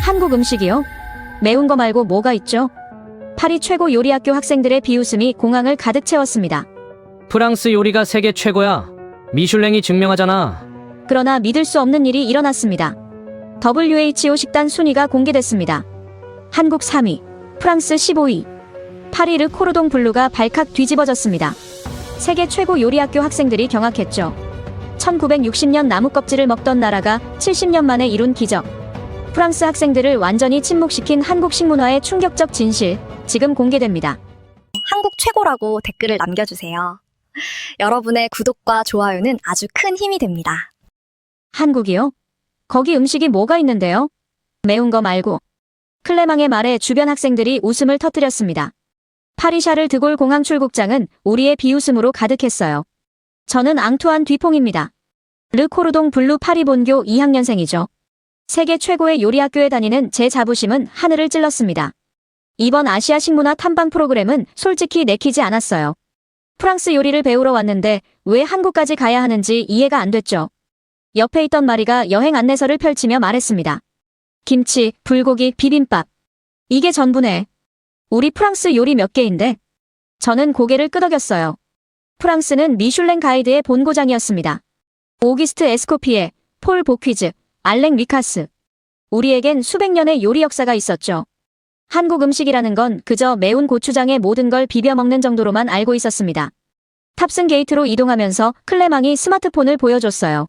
한국 음식이요? 매운 거 말고 뭐가 있죠? 파리 최고 요리학교 학생들의 비웃음이 공항을 가득 채웠습니다. 프랑스 요리가 세계 최고야. 미슐랭이 증명하잖아. 그러나 믿을 수 없는 일이 일어났습니다. WHO 식단 순위가 공개됐습니다. 한국 3위, 프랑스 15위. 파리 르 코르동 블루가 발칵 뒤집어졌습니다. 세계 최고 요리학교 학생들이 경악했죠. 1960년 나무껍질을 먹던 나라가 70년 만에 이룬 기적. 프랑스 학생들을 완전히 침묵시킨 한국 식문화의 충격적 진실, 지금 공개됩니다. 한국 최고라고 댓글을 남겨주세요. 여러분의 구독과 좋아요는 아주 큰 힘이 됩니다. 한국이요? 거기 음식이 뭐가 있는데요? 매운 거 말고. 클레망의 말에 주변 학생들이 웃음을 터뜨렸습니다. 파리 샤를 드골 공항 출국장은 우리의 비웃음으로 가득했어요. 저는 앙투안 뒤퐁입니다. 르 코르동 블루 파리 본교 2학년생이죠. 세계 최고의 요리학교에 다니는 제 자부심은 하늘을 찔렀습니다. 이번 아시아 식문화 탐방 프로그램은 솔직히 내키지 않았어요. 프랑스 요리를 배우러 왔는데 왜 한국까지 가야 하는지 이해가 안 됐죠. 옆에 있던 마리가 여행 안내서를 펼치며 말했습니다. 김치, 불고기, 비빔밥. 이게 전부네. 우리 프랑스 요리 몇 개인데? 저는 고개를 끄덕였어요. 프랑스는 미슐랭 가이드의 본고장이었습니다. 오기스트 에스코피에, 폴 보퀴즈, 알랭 위카스. 우리에겐 수백 년의 요리 역사가 있었죠. 한국 음식이라는 건 그저 매운 고추장에 모든 걸 비벼 먹는 정도로만 알고 있었습니다. 탑승 게이트로 이동하면서 클레망이 스마트폰을 보여줬어요.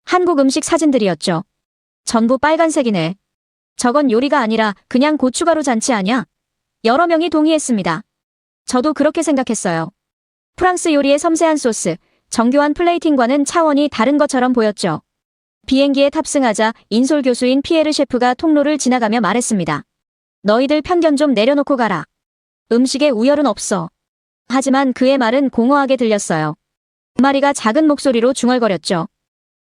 한국 음식 사진들이었죠. 전부 빨간색이네. 저건 요리가 아니라 그냥 고춧가루 잔치 아냐? 여러 명이 동의했습니다. 저도 그렇게 생각했어요. 프랑스 요리의 섬세한 소스, 정교한 플레이팅과는 차원이 다른 것처럼 보였죠. 비행기에 탑승하자 인솔 교수인 피에르 셰프가 통로를 지나가며 말했습니다. 너희들 편견 좀 내려놓고 가라. 음식에 우열은 없어. 하지만 그의 말은 공허하게 들렸어요. 마리가 작은 목소리로 중얼거렸죠.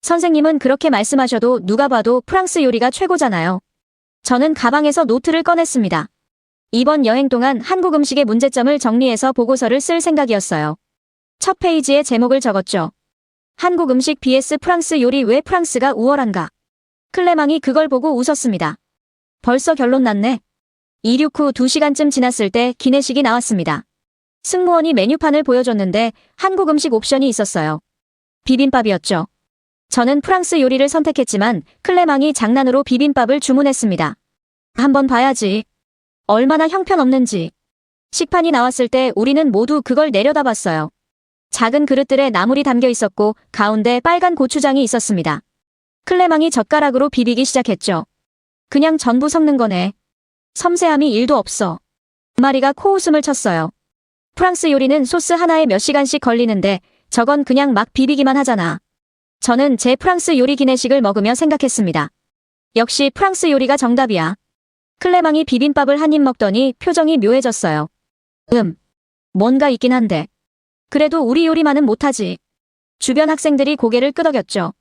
선생님은 그렇게 말씀하셔도 누가 봐도 프랑스 요리가 최고잖아요. 저는 가방에서 노트를 꺼냈습니다. 이번 여행 동안 한국 음식의 문제점을 정리해서 보고서를 쓸 생각이었어요. 첫 페이지에 제목을 적었죠. 한국 음식 vs 프랑스 요리 왜 프랑스가 우월한가? 클레망이 그걸 보고 웃었습니다. 벌써 결론 났네. 이륙 후 2시간쯤 지났을 때 기내식이 나왔습니다. 승무원이 메뉴판을 보여줬는데 한국 음식 옵션이 있었어요. 비빔밥이었죠. 저는 프랑스 요리를 선택했지만 클레망이 장난으로 비빔밥을 주문했습니다. 한번 봐야지. 얼마나 형편없는지. 식판이 나왔을 때 우리는 모두 그걸 내려다봤어요. 작은 그릇들에 나물이 담겨 있었고 가운데 빨간 고추장이 있었습니다. 클레망이 젓가락으로 비비기 시작했죠. 그냥 전부 섞는 거네. 섬세함이 1도 없어. 마리가 코웃음을 쳤어요. 프랑스 요리는 소스 하나에 몇 시간씩 걸리는데 저건 그냥 막 비비기만 하잖아. 저는 제 프랑스 요리 기내식을 먹으며 생각했습니다. 역시 프랑스 요리가 정답이야. 클레망이 비빔밥을 한 입 먹더니 표정이 묘해졌어요. 뭔가 있긴 한데. 그래도 우리 요리만은 못하지. 주변 학생들이 고개를 끄덕였죠.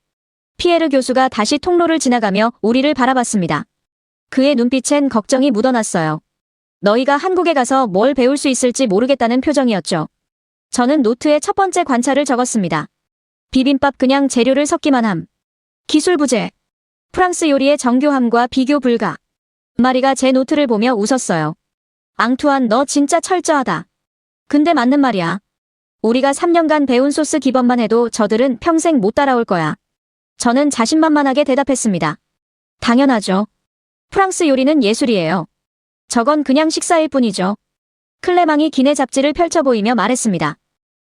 피에르 교수가 다시 통로를 지나가며 우리를 바라봤습니다. 그의 눈빛엔 걱정이 묻어났어요. 너희가 한국에 가서 뭘 배울 수 있을지 모르겠다는 표정이었죠. 저는 노트에 첫 번째 관찰을 적었습니다. 비빔밥 그냥 재료를 섞기만 함. 기술 부재. 프랑스 요리의 정교함과 비교 불가. 마리가 제 노트를 보며 웃었어요. 앙투안 너 진짜 철저하다. 근데 맞는 말이야. 우리가 3년간 배운 소스 기법만 해도 저들은 평생 못 따라올 거야. 저는 자신만만하게 대답했습니다. 당연하죠. 프랑스 요리는 예술이에요. 저건 그냥 식사일 뿐이죠. 클레망이 기내 잡지를 펼쳐 보이며 말했습니다.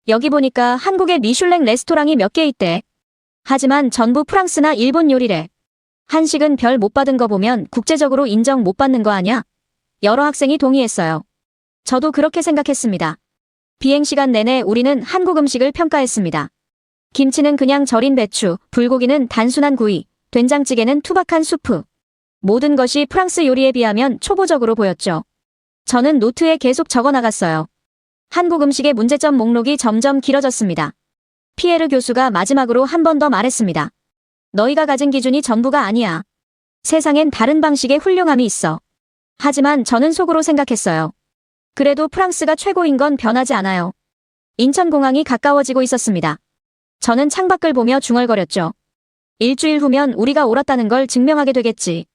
여기 보니까 한국에 미슐랭 레스토랑이 몇 개 있대. 하지만 전부 프랑스나 일본 요리래. 한식은 별 못 받은 거 보면 국제적으로 인정 못 받는 거 아냐? 여러 학생이 동의했어요. 저도 그렇게 생각했습니다. 비행시간 내내 우리는 한국 음식을 평가했습니다. 김치는 그냥 절인 배추, 불고기는 단순한 구이, 된장찌개는 투박한 수프. 모든 것이 프랑스 요리에 비하면 초보적으로 보였죠. 저는 노트에 계속 적어나갔어요. 한국 음식의 문제점 목록이 점점 길어졌습니다. 피에르 교수가 마지막으로 한 번 더 말했습니다. 너희가 가진 기준이 전부가 아니야. 세상엔 다른 방식의 훌륭함이 있어. 하지만 저는 속으로 생각했어요. 그래도 프랑스가 최고인 건 변하지 않아요. 인천공항이 가까워지고 있었습니다. 저는 창밖을 보며 중얼거렸죠. 일주일 후면 우리가 옳았다는 걸 증명하게 되겠지.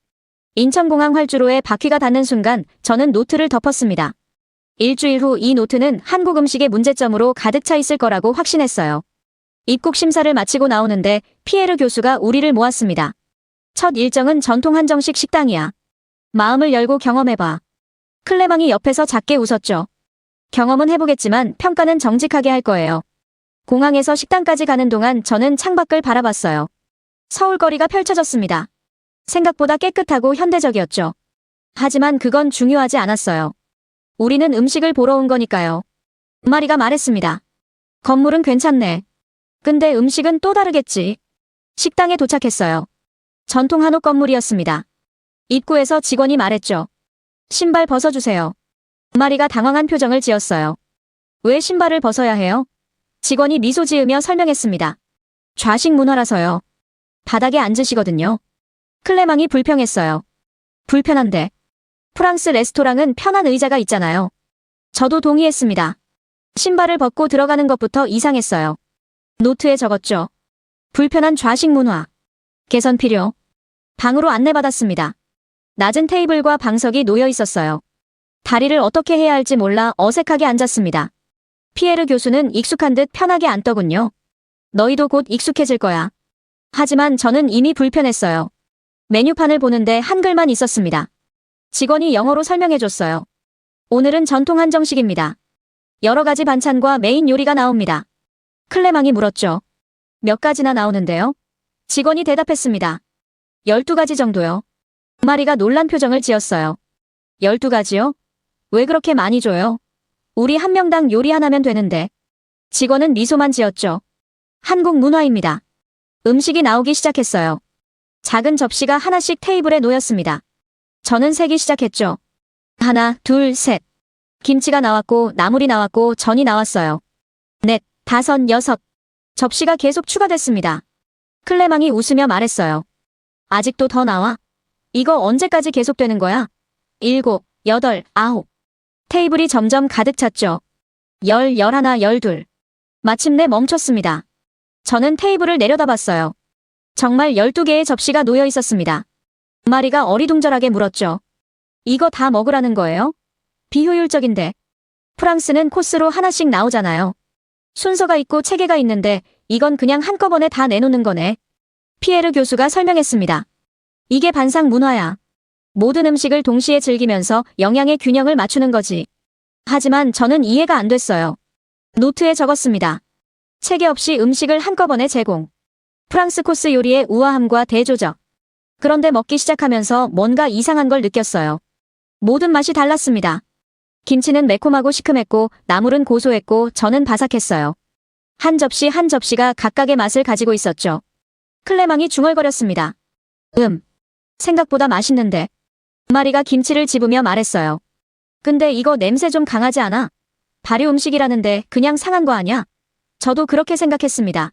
인천공항 활주로에 바퀴가 닿는 순간 저는 노트를 덮었습니다. 일주일 후 이 노트는 한국 음식의 문제점으로 가득 차 있을 거라고 확신했어요. 입국 심사를 마치고 나오는데 피에르 교수가 우리를 모았습니다. 첫 일정은 전통 한정식 식당이야. 마음을 열고 경험해봐. 클레망이 옆에서 작게 웃었죠. 경험은 해보겠지만 평가는 정직하게 할 거예요. 공항에서 식당까지 가는 동안 저는 창밖을 바라봤어요. 서울거리가 펼쳐졌습니다. 생각보다 깨끗하고 현대적이었죠. 하지만 그건 중요하지 않았어요. 우리는 음식을 보러 온 거니까요. 마리가 말했습니다. 건물은 괜찮네. 근데 음식은 또 다르겠지. 식당에 도착했어요. 전통 한옥 건물이었습니다. 입구에서 직원이 말했죠. 신발 벗어주세요. 마리가 당황한 표정을 지었어요. 왜 신발을 벗어야 해요? 직원이 미소 지으며 설명했습니다. 좌식 문화라서요. 바닥에 앉으시거든요. 클레망이 불평했어요. 불편한데. 프랑스 레스토랑은 편한 의자가 있잖아요. 저도 동의했습니다. 신발을 벗고 들어가는 것부터 이상했어요. 노트에 적었죠. 불편한 좌식 문화. 개선 필요. 방으로 안내받았습니다. 낮은 테이블과 방석이 놓여 있었어요. 다리를 어떻게 해야 할지 몰라 어색하게 앉았습니다. 피에르 교수는 익숙한 듯 편하게 앉더군요. 너희도 곧 익숙해질 거야. 하지만 저는 이미 불편했어요. 메뉴판을 보는데 한글만 있었습니다. 직원이 영어로 설명해줬어요. 오늘은 전통 한정식입니다. 여러 가지 반찬과 메인 요리가 나옵니다. 클레망이 물었죠. 몇 가지나 나오는데요? 직원이 대답했습니다. 12가지 정도요. 마리가 놀란 표정을 지었어요. 12가지요? 왜 그렇게 많이 줘요? 우리 한 명당 요리 하나면 되는데. 직원은 미소만 지었죠. 한국 문화입니다. 음식이 나오기 시작했어요. 작은 접시가 하나씩 테이블에 놓였습니다. 저는 세기 시작했죠. 하나, 둘, 셋. 김치가 나왔고 나물이 나왔고 전이 나왔어요. 넷, 다섯, 여섯. 접시가 계속 추가됐습니다. 클레망이 웃으며 말했어요. 아직도 더 나와? 이거 언제까지 계속되는 거야? 7, 8, 9. 테이블이 점점 가득 찼죠. 10, 11, 12. 마침내 멈췄습니다. 저는 테이블을 내려다봤어요. 정말 12개의 접시가 놓여 있었습니다. 마리가 어리둥절하게 물었죠. 이거 다 먹으라는 거예요? 비효율적인데. 프랑스는 코스로 하나씩 나오잖아요. 순서가 있고 체계가 있는데 이건 그냥 한꺼번에 다 내놓는 거네. 피에르 교수가 설명했습니다. 이게 반상 문화야. 모든 음식을 동시에 즐기면서 영양의 균형을 맞추는 거지. 하지만 저는 이해가 안 됐어요. 노트에 적었습니다. 체계 없이 음식을 한꺼번에 제공. 프랑스 코스 요리의 우아함과 대조적. 그런데 먹기 시작하면서 뭔가 이상한 걸 느꼈어요. 모든 맛이 달랐습니다. 김치는 매콤하고 시큼했고 나물은 고소했고 저는 바삭했어요. 한 접시 한 접시가 각각의 맛을 가지고 있었죠. 클레망이 중얼거렸습니다. 생각보다 맛있는데. 마리가 김치를 집으며 말했어요. 근데 이거 냄새 좀 강하지 않아? 발효 음식이라는데 그냥 상한 거 아냐? 저도 그렇게 생각했습니다.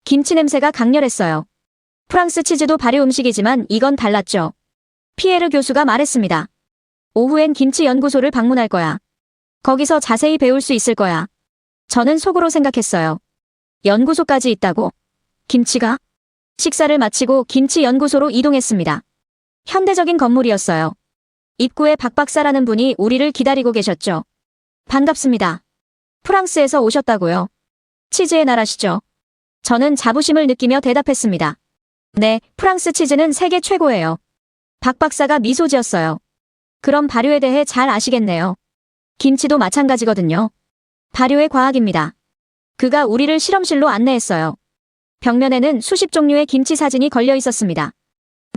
김치 냄새가 강렬했어요. 프랑스 치즈도 발효 음식이지만 이건 달랐죠. 피에르 교수가 말했습니다. 오후엔 김치 연구소를 방문할 거야. 거기서 자세히 배울 수 있을 거야. 저는 속으로 생각했어요. 연구소까지 있다고? 김치가? 식사를 마치고 김치 연구소로 이동했습니다. 현대적인 건물이었어요. 입구에 박 박사라는 분이 우리를 기다리고 계셨죠. 반갑습니다. 프랑스에서 오셨다고요? 치즈의 나라시죠? 저는 자부심을 느끼며 대답했습니다. 네, 프랑스 치즈는 세계 최고예요. 박 박사가 미소 지었어요. 그럼 발효에 대해 잘 아시겠네요. 김치도 마찬가지거든요. 발효의 과학입니다. 그가 우리를 실험실로 안내했어요. 벽면에는 수십 종류의 김치 사진이 걸려 있었습니다.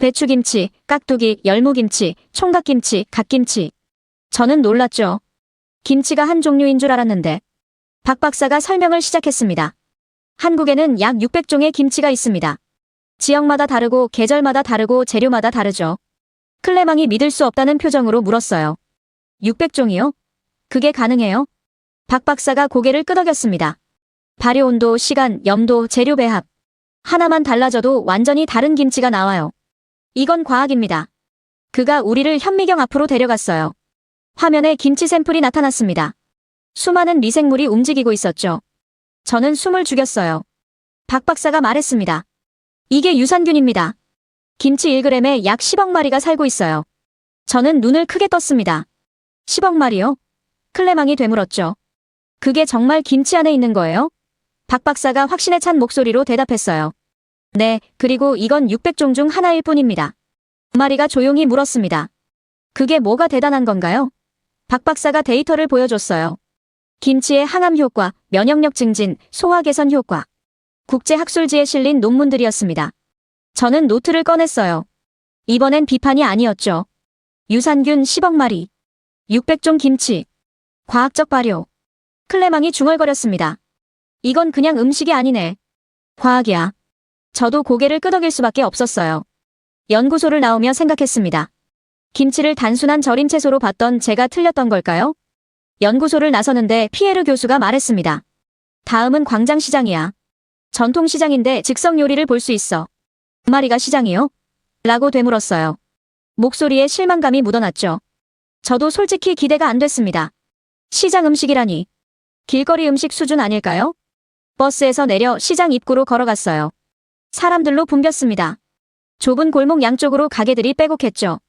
배추김치, 깍두기, 열무김치, 총각김치, 갓김치. 저는 놀랐죠. 김치가 한 종류인 줄 알았는데. 박 박사가 설명을 시작했습니다. 한국에는 약 600종의 김치가 있습니다. 지역마다 다르고 계절마다 다르고 재료마다 다르죠. 클레망이 믿을 수 없다는 표정으로 물었어요. 600종이요? 그게 가능해요? 박 박사가 고개를 끄덕였습니다. 발효 온도, 시간, 염도, 재료 배합. 하나만 달라져도 완전히 다른 김치가 나와요. 이건 과학입니다. 그가 우리를 현미경 앞으로 데려갔어요. 화면에 김치 샘플이 나타났습니다. 수많은 미생물이 움직이고 있었죠. 저는 숨을 죽였어요. 박 박사가 말했습니다. 이게 유산균입니다. 김치 1g에 약 10억 마리가 살고 있어요. 저는 눈을 크게 떴습니다. 10억 마리요? 클레망이 되물었죠. 그게 정말 김치 안에 있는 거예요? 박 박사가 확신에 찬 목소리로 대답했어요. 네, 그리고 이건 600종 중 하나일 뿐입니다. 마리가 조용히 물었습니다. 그게 뭐가 대단한 건가요? 박 박사가 데이터를 보여줬어요. 김치의 항암 효과, 면역력 증진, 소화 개선 효과. 국제학술지에 실린 논문들이었습니다. 저는 노트를 꺼냈어요. 이번엔 비판이 아니었죠. 유산균 10억 마리. 600종 김치. 과학적 발효. 클레망이 중얼거렸습니다. 이건 그냥 음식이 아니네. 과학이야. 저도 고개를 끄덕일 수밖에 없었어요. 연구소를 나오며 생각했습니다. 김치를 단순한 절임 채소로 봤던 제가 틀렸던 걸까요? 연구소를 나서는데 피에르 교수가 말했습니다. 다음은 광장시장이야. 전통시장인데 즉석 요리를 볼 수 있어. 마리가 시장이요? 라고 되물었어요. 목소리에 실망감이 묻어났죠. 저도 솔직히 기대가 안 됐습니다. 시장 음식이라니. 길거리 음식 수준 아닐까요? 버스에서 내려 시장 입구로 걸어갔어요. 사람들로 붐볐습니다. 좁은 골목 양쪽으로 가게들이 빼곡했죠.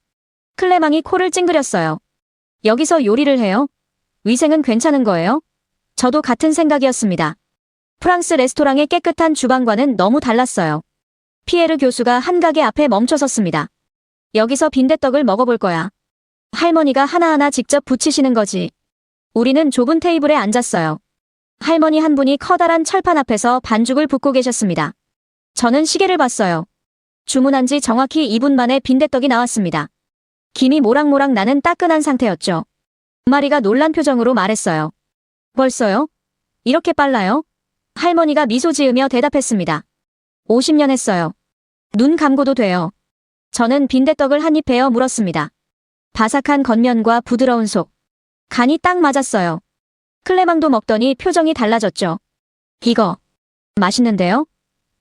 클레망이 코를 찡그렸어요. 여기서 요리를 해요? 위생은 괜찮은 거예요? 저도 같은 생각이었습니다. 프랑스 레스토랑의 깨끗한 주방과는 너무 달랐어요. 피에르 교수가 한 가게 앞에 멈춰섰습니다. 여기서 빈대떡을 먹어볼 거야. 할머니가 하나하나 직접 부치시는 거지. 우리는 좁은 테이블에 앉았어요. 할머니 한 분이 커다란 철판 앞에서 반죽을 붓고 계셨습니다. 저는 시계를 봤어요. 주문한 지 정확히 2분 만에 빈대떡이 나왔습니다. 김이 모락모락 나는 따끈한 상태였죠. 마리가 놀란 표정으로 말했어요. 벌써요? 이렇게 빨라요? 할머니가 미소 지으며 대답했습니다. 50년 했어요. 눈 감고도 돼요. 저는 빈대떡을 한 입 베어 물었습니다. 바삭한 겉면과 부드러운 속. 간이 딱 맞았어요. 클레망도 먹더니 표정이 달라졌죠. 이거 맛있는데요?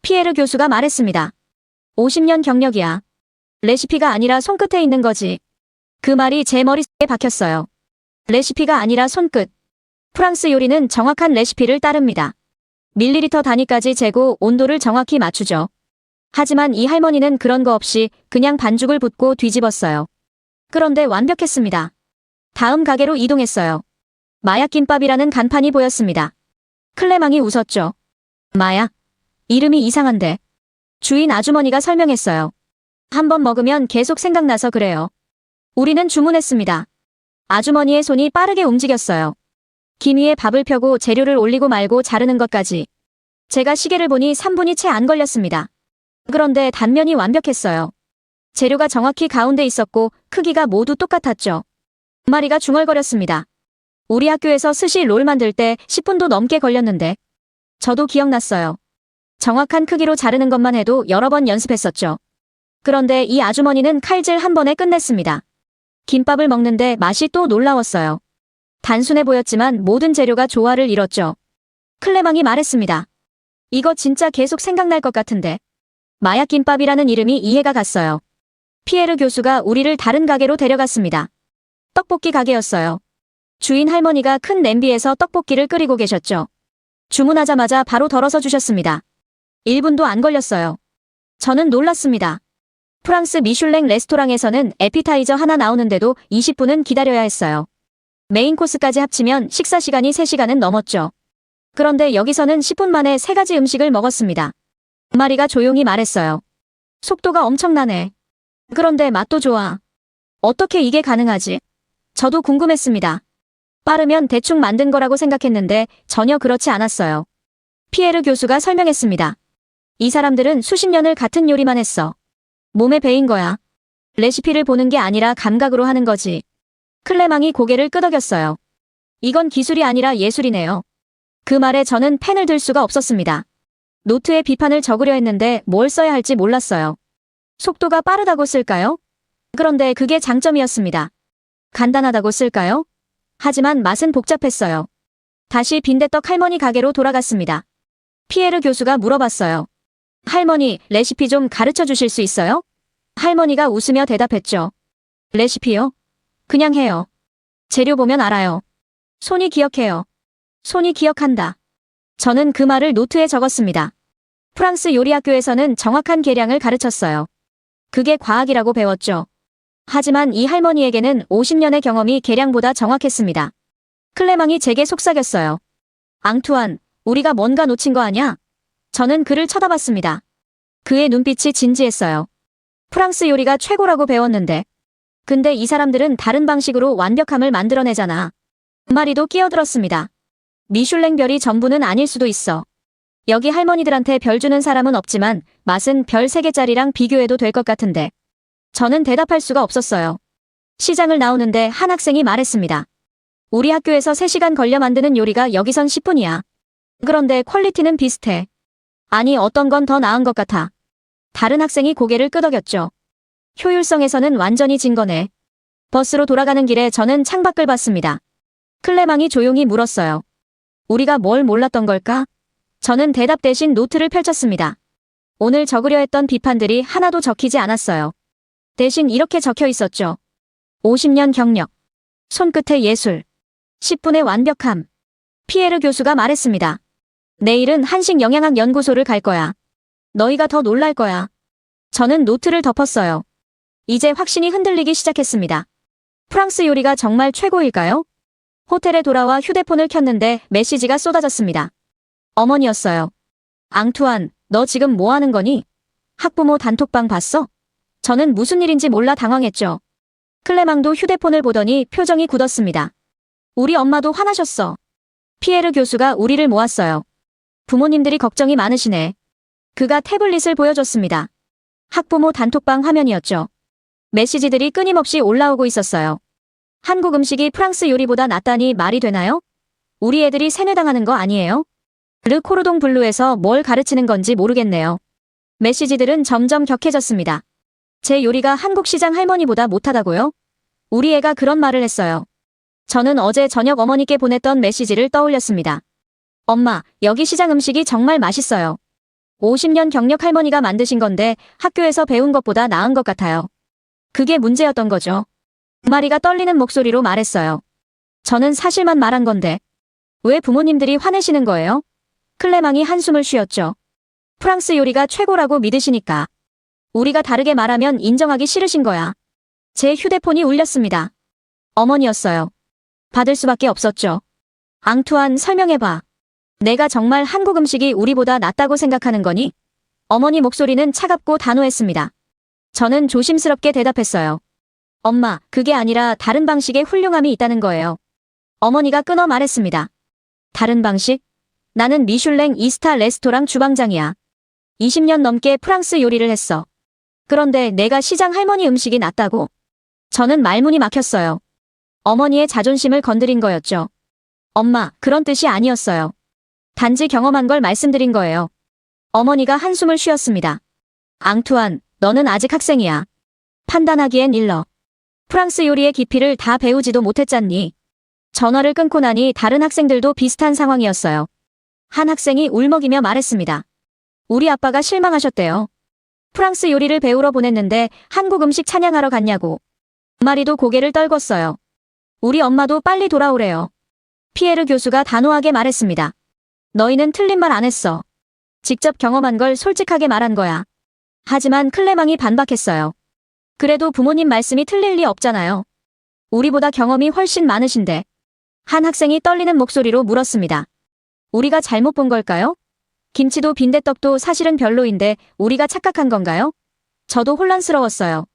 피에르 교수가 말했습니다. 50년 경력이야. 레시피가 아니라 손끝에 있는 거지. 그 말이 제 머릿속에 박혔어요. 레시피가 아니라 손끝. 프랑스 요리는 정확한 레시피를 따릅니다. 밀리리터 단위까지 재고 온도를 정확히 맞추죠. 하지만 이 할머니는 그런 거 없이 그냥 반죽을 붓고 뒤집었어요. 그런데 완벽했습니다. 다음 가게로 이동했어요. 마약김밥이라는 간판이 보였습니다. 클레망이 웃었죠. 마약? 이름이 이상한데. 주인 아주머니가 설명했어요. 한번 먹으면 계속 생각나서 그래요. 우리는 주문했습니다. 아주머니의 손이 빠르게 움직였어요. 김 위에 밥을 펴고 재료를 올리고 말고 자르는 것까지. 제가 시계를 보니 3분이 채 안 걸렸습니다. 그런데 단면이 완벽했어요. 재료가 정확히 가운데 있었고 크기가 모두 똑같았죠. 마리가 중얼거렸습니다. 우리 학교에서 스시 롤 만들 때 10분도 넘게 걸렸는데. 저도 기억났어요. 정확한 크기로 자르는 것만 해도 여러 번 연습했었죠. 그런데 이 아주머니는 칼질 한 번에 끝냈습니다. 김밥을 먹는데 맛이 또 놀라웠어요. 단순해 보였지만 모든 재료가 조화를 이뤘죠. 클레망이 말했습니다. 이거 진짜 계속 생각날 것 같은데. 마약김밥이라는 이름이 이해가 갔어요. 피에르 교수가 우리를 다른 가게로 데려갔습니다. 떡볶이 가게였어요. 주인 할머니가 큰 냄비에서 떡볶이를 끓이고 계셨죠. 주문하자마자 바로 덜어서 주셨습니다. 1분도 안 걸렸어요. 저는 놀랐습니다. 프랑스 미슐랭 레스토랑에서는 에피타이저 하나 나오는데도 20분은 기다려야 했어요. 메인 코스까지 합치면 식사 시간이 3시간은 넘었죠. 그런데 여기서는 10분 만에 3가지 음식을 먹었습니다. 마리가 조용히 말했어요. 속도가 엄청나네. 그런데 맛도 좋아. 어떻게 이게 가능하지? 저도 궁금했습니다. 빠르면 대충 만든 거라고 생각했는데 전혀 그렇지 않았어요. 피에르 교수가 설명했습니다. 이 사람들은 수십 년을 같은 요리만 했어. 몸에 배인 거야. 레시피를 보는 게 아니라 감각으로 하는 거지. 클레망이 고개를 끄덕였어요. 이건 기술이 아니라 예술이네요. 그 말에 저는 펜을 들 수가 없었습니다. 노트에 비판을 적으려 했는데 뭘 써야 할지 몰랐어요. 속도가 빠르다고 쓸까요? 그런데 그게 장점이었습니다. 간단하다고 쓸까요? 하지만 맛은 복잡했어요. 다시 빈대떡 할머니 가게로 돌아갔습니다. 피에르 교수가 물어봤어요. 할머니, 레시피 좀 가르쳐 주실 수 있어요? 할머니가 웃으며 대답했죠. 레시피요? 그냥 해요. 재료 보면 알아요. 손이 기억해요. 손이 기억한다. 저는 그 말을 노트에 적었습니다. 프랑스 요리학교에서는 정확한 계량을 가르쳤어요. 그게 과학이라고 배웠죠. 하지만 이 할머니에게는 50년의 경험이 계량보다 정확했습니다. 클레망이 제게 속삭였어요. 앙투안, 우리가 뭔가 놓친 거 아냐? 저는 그를 쳐다봤습니다. 그의 눈빛이 진지했어요. 프랑스 요리가 최고라고 배웠는데. 근데 이 사람들은 다른 방식으로 완벽함을 만들어내잖아. 그 말이도 끼어들었습니다. 미슐랭 별이 전부는 아닐 수도 있어. 여기 할머니들한테 별 주는 사람은 없지만 맛은 별 3개짜리랑 비교해도 될 것 같은데. 저는 대답할 수가 없었어요. 시장을 나오는데 한 학생이 말했습니다. 우리 학교에서 3시간 걸려 만드는 요리가 여기선 10분이야. 그런데 퀄리티는 비슷해. 아니 어떤 건 더 나은 것 같아. 다른 학생이 고개를 끄덕였죠. 효율성에서는 완전히 진 거네. 버스로 돌아가는 길에 저는 창밖을 봤습니다. 클레망이 조용히 물었어요. 우리가 뭘 몰랐던 걸까? 저는 대답 대신 노트를 펼쳤습니다. 오늘 적으려 했던 비판들이 하나도 적히지 않았어요. 대신 이렇게 적혀 있었죠. 50년 경력. 손끝의 예술. 10분의 완벽함. 피에르 교수가 말했습니다. 내일은 한식영양학 연구소를 갈 거야. 너희가 더 놀랄 거야. 저는 노트를 덮었어요. 이제 확신이 흔들리기 시작했습니다. 프랑스 요리가 정말 최고일까요? 호텔에 돌아와 휴대폰을 켰는데 메시지가 쏟아졌습니다. 어머니였어요. 앙투안, 너 지금 뭐 하는 거니? 학부모 단톡방 봤어? 저는 무슨 일인지 몰라 당황했죠. 클레망도 휴대폰을 보더니 표정이 굳었습니다. 우리 엄마도 화나셨어. 피에르 교수가 우리를 모았어요. 부모님들이 걱정이 많으시네. 그가 태블릿을 보여줬습니다. 학부모 단톡방 화면이었죠. 메시지들이 끊임없이 올라오고 있었어요. 한국 음식이 프랑스 요리보다 낫다니 말이 되나요? 우리 애들이 세뇌당하는 거 아니에요? 르 코르동 블루에서 뭘 가르치는 건지 모르겠네요. 메시지들은 점점 격해졌습니다. 제 요리가 한국 시장 할머니보다 못하다고요? 우리 애가 그런 말을 했어요. 저는 어제 저녁 어머니께 보냈던 메시지를 떠올렸습니다. 엄마, 여기 시장 음식이 정말 맛있어요. 50년 경력 할머니가 만드신 건데 학교에서 배운 것보다 나은 것 같아요. 그게 문제였던 거죠. 마리가 떨리는 목소리로 말했어요. 저는 사실만 말한 건데. 왜 부모님들이 화내시는 거예요? 클레망이 한숨을 쉬었죠. 프랑스 요리가 최고라고 믿으시니까. 우리가 다르게 말하면 인정하기 싫으신 거야. 제 휴대폰이 울렸습니다. 어머니였어요. 받을 수밖에 없었죠. 앙투안 설명해봐. 내가 정말 한국 음식이 우리보다 낫다고 생각하는 거니? 어머니 목소리는 차갑고 단호했습니다. 저는 조심스럽게 대답했어요. 엄마, 그게 아니라 다른 방식의 훌륭함이 있다는 거예요. 어머니가 끊어 말했습니다. 다른 방식? 나는 미슐랭 2스타 레스토랑 주방장이야. 20년 넘게 프랑스 요리를 했어. 그런데 내가 시장 할머니 음식이 낫다고? 저는 말문이 막혔어요. 어머니의 자존심을 건드린 거였죠. 엄마, 그런 뜻이 아니었어요. 단지 경험한 걸 말씀드린 거예요. 어머니가 한숨을 쉬었습니다. 앙투안, 너는 아직 학생이야. 판단하기엔 일러. 프랑스 요리의 깊이를 다 배우지도 못했잖니. 전화를 끊고 나니 다른 학생들도 비슷한 상황이었어요. 한 학생이 울먹이며 말했습니다. 우리 아빠가 실망하셨대요. 프랑스 요리를 배우러 보냈는데 한국 음식 찬양하러 갔냐고. 마리도 고개를 떨궜어요. 우리 엄마도 빨리 돌아오래요. 피에르 교수가 단호하게 말했습니다. 너희는 틀린 말 안 했어. 직접 경험한 걸 솔직하게 말한 거야. 하지만 클레망이 반박했어요. 그래도 부모님 말씀이 틀릴 리 없잖아요. 우리보다 경험이 훨씬 많으신데. 한 학생이 떨리는 목소리로 물었습니다. 우리가 잘못 본 걸까요? 김치도 빈대떡도 사실은 별로인데 우리가 착각한 건가요? 저도 혼란스러웠어요.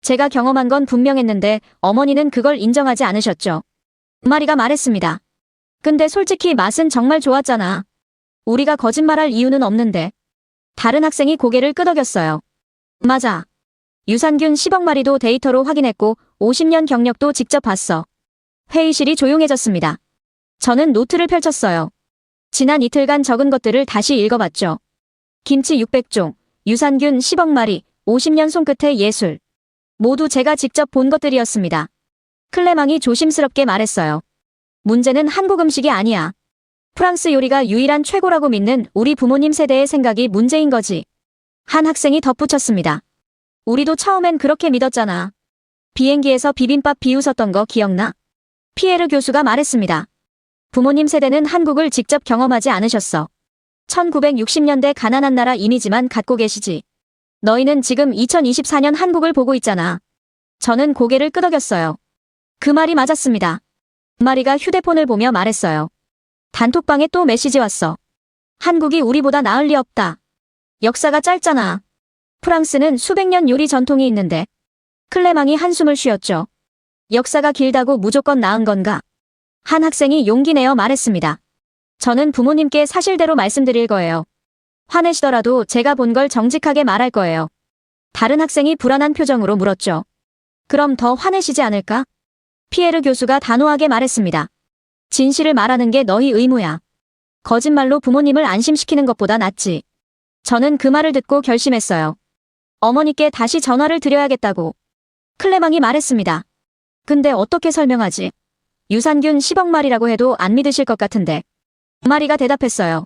제가 경험한 건 분명했는데 어머니는 그걸 인정하지 않으셨죠. 마리가 말했습니다. 근데 솔직히 맛은 정말 좋았잖아. 우리가 거짓말할 이유는 없는데. 다른 학생이 고개를 끄덕였어요. 맞아. 유산균 10억 마리도 데이터로 확인했고 50년 경력도 직접 봤어. 회의실이 조용해졌습니다. 저는 노트를 펼쳤어요. 지난 이틀간 적은 것들을 다시 읽어봤죠. 김치 600종, 유산균 10억 마리, 50년 손끝의 예술. 모두 제가 직접 본 것들이었습니다. 클레망이 조심스럽게 말했어요. 문제는 한국 음식이 아니야. 프랑스 요리가 유일한 최고라고 믿는 우리 부모님 세대의 생각이 문제인 거지. 한 학생이 덧붙였습니다. 우리도 처음엔 그렇게 믿었잖아. 비행기에서 비빔밥 비웃었던 거 기억나? 피에르 교수가 말했습니다. 부모님 세대는 한국을 직접 경험하지 않으셨어. 1960년대 가난한 나라 이미지만 갖고 계시지. 너희는 지금 2024년 한국을 보고 있잖아. 저는 고개를 끄덕였어요. 그 말이 맞았습니다. 마리가 휴대폰을 보며 말했어요. 단톡방에 또 메시지 왔어. 한국이 우리보다 나을 리 없다. 역사가 짧잖아. 프랑스는 수백 년 요리 전통이 있는데. 클레망이 한숨을 쉬었죠. 역사가 길다고 무조건 나은 건가? 한 학생이 용기 내어 말했습니다. 저는 부모님께 사실대로 말씀드릴 거예요. 화내시더라도 제가 본 걸 정직하게 말할 거예요. 다른 학생이 불안한 표정으로 물었죠. 그럼 더 화내시지 않을까? 피에르 교수가 단호하게 말했습니다. 진실을 말하는 게 너희 의무야. 거짓말로 부모님을 안심시키는 것보다 낫지. 저는 그 말을 듣고 결심했어요. 어머니께 다시 전화를 드려야겠다고. 클레망이 말했습니다. 근데 어떻게 설명하지? 유산균 10억 마리라고 해도 안 믿으실 것 같은데. 마리가 대답했어요.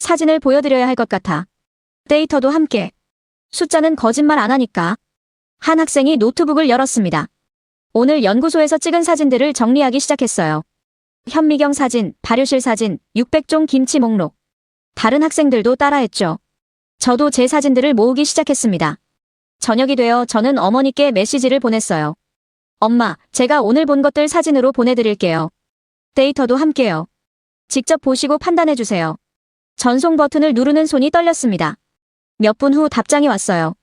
사진을 보여드려야 할 것 같아. 데이터도 함께. 숫자는 거짓말 안 하니까. 한 학생이 노트북을 열었습니다. 오늘 연구소에서 찍은 사진들을 정리하기 시작했어요. 현미경 사진, 발효실 사진, 600종 김치 목록. 다른 학생들도 따라했죠. 저도 제 사진들을 모으기 시작했습니다. 저녁이 되어 저는 어머니께 메시지를 보냈어요. 엄마, 제가 오늘 본 것들 사진으로 보내드릴게요. 데이터도 함께요. 직접 보시고 판단해주세요. 전송 버튼을 누르는 손이 떨렸습니다. 몇 분 후 답장이 왔어요.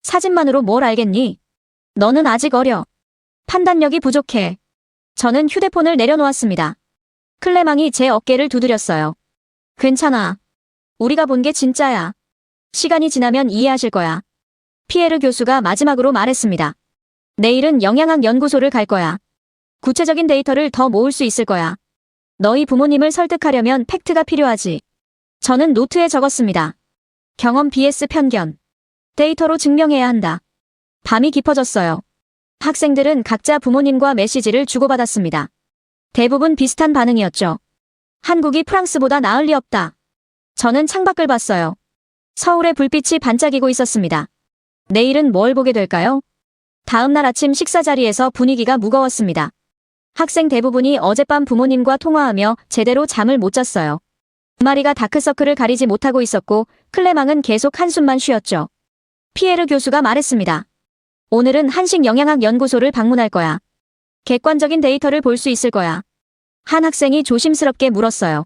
사진만으로 뭘 알겠니? 너는 아직 어려. 판단력이 부족해. 저는 휴대폰을 내려놓았습니다. 클레망이 제 어깨를 두드렸어요. 괜찮아. 우리가 본 게 진짜야. 시간이 지나면 이해하실 거야. 피에르 교수가 마지막으로 말했습니다. 내일은 영양학 연구소를 갈 거야. 구체적인 데이터를 더 모을 수 있을 거야. 너희 부모님을 설득하려면 팩트가 필요하지. 저는 노트에 적었습니다. 경험 vs 편견. 데이터로 증명해야 한다. 밤이 깊어졌어요. 학생들은 각자 부모님과 메시지를 주고받았습니다. 대부분 비슷한 반응이었죠. 한국이 프랑스보다 나을 리 없다. 저는 창밖을 봤어요. 서울의 불빛이 반짝이고 있었습니다. 내일은 뭘 보게 될까요? 다음 날 아침 식사 자리에서 분위기가 무거웠습니다. 학생 대부분이 어젯밤 부모님과 통화하며 제대로 잠을 못 잤어요. 마리가 다크서클을 가리지 못하고 있었고 클레망은 계속 한숨만 쉬었죠. 피에르 교수가 말했습니다. 오늘은 한식 영양학 연구소를 방문할 거야. 객관적인 데이터를 볼 수 있을 거야. 한 학생이 조심스럽게 물었어요.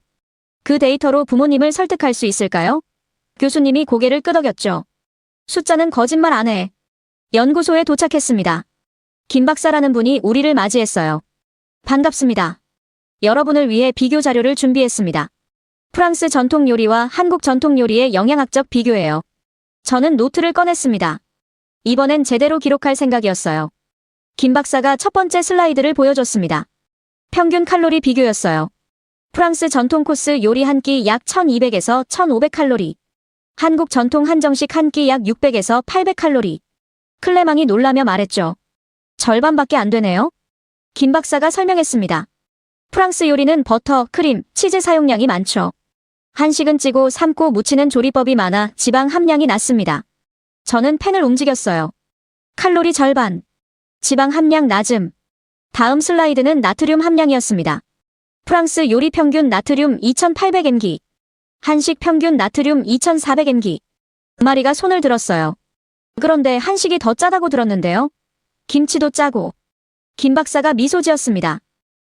그 데이터로 부모님을 설득할 수 있을까요? 교수님이 고개를 끄덕였죠. 숫자는 거짓말 안 해. 연구소에 도착했습니다. 김 박사라는 분이 우리를 맞이했어요. 반갑습니다. 여러분을 위해 비교 자료를 준비했습니다. 프랑스 전통 요리와 한국 전통 요리의 영양학적 비교예요. 저는 노트를 꺼냈습니다. 이번엔 제대로 기록할 생각이었어요. 김 박사가 첫 번째 슬라이드를 보여줬습니다. 평균 칼로리 비교였어요. 프랑스 전통 코스 요리 한 끼 약 1200에서 1500칼로리. 한국 전통 한정식 한 끼 약 600에서 800칼로리. 클레망이 놀라며 말했죠. 절반밖에 안 되네요. 김 박사가 설명했습니다. 프랑스 요리는 버터, 크림, 치즈 사용량이 많죠. 한식은 찌고 삶고 무치는 조리법이 많아 지방 함량이 낮습니다. 저는 펜을 움직였어요. 칼로리 절반. 지방 함량 낮음. 다음 슬라이드는 나트륨 함량이었습니다. 프랑스 요리 평균 나트륨 2800mg. 한식 평균 나트륨 2400mg. 마리가 손을 들었어요. 그런데 한식이 더 짜다고 들었는데요. 김치도 짜고. 김 박사가 미소 지었습니다.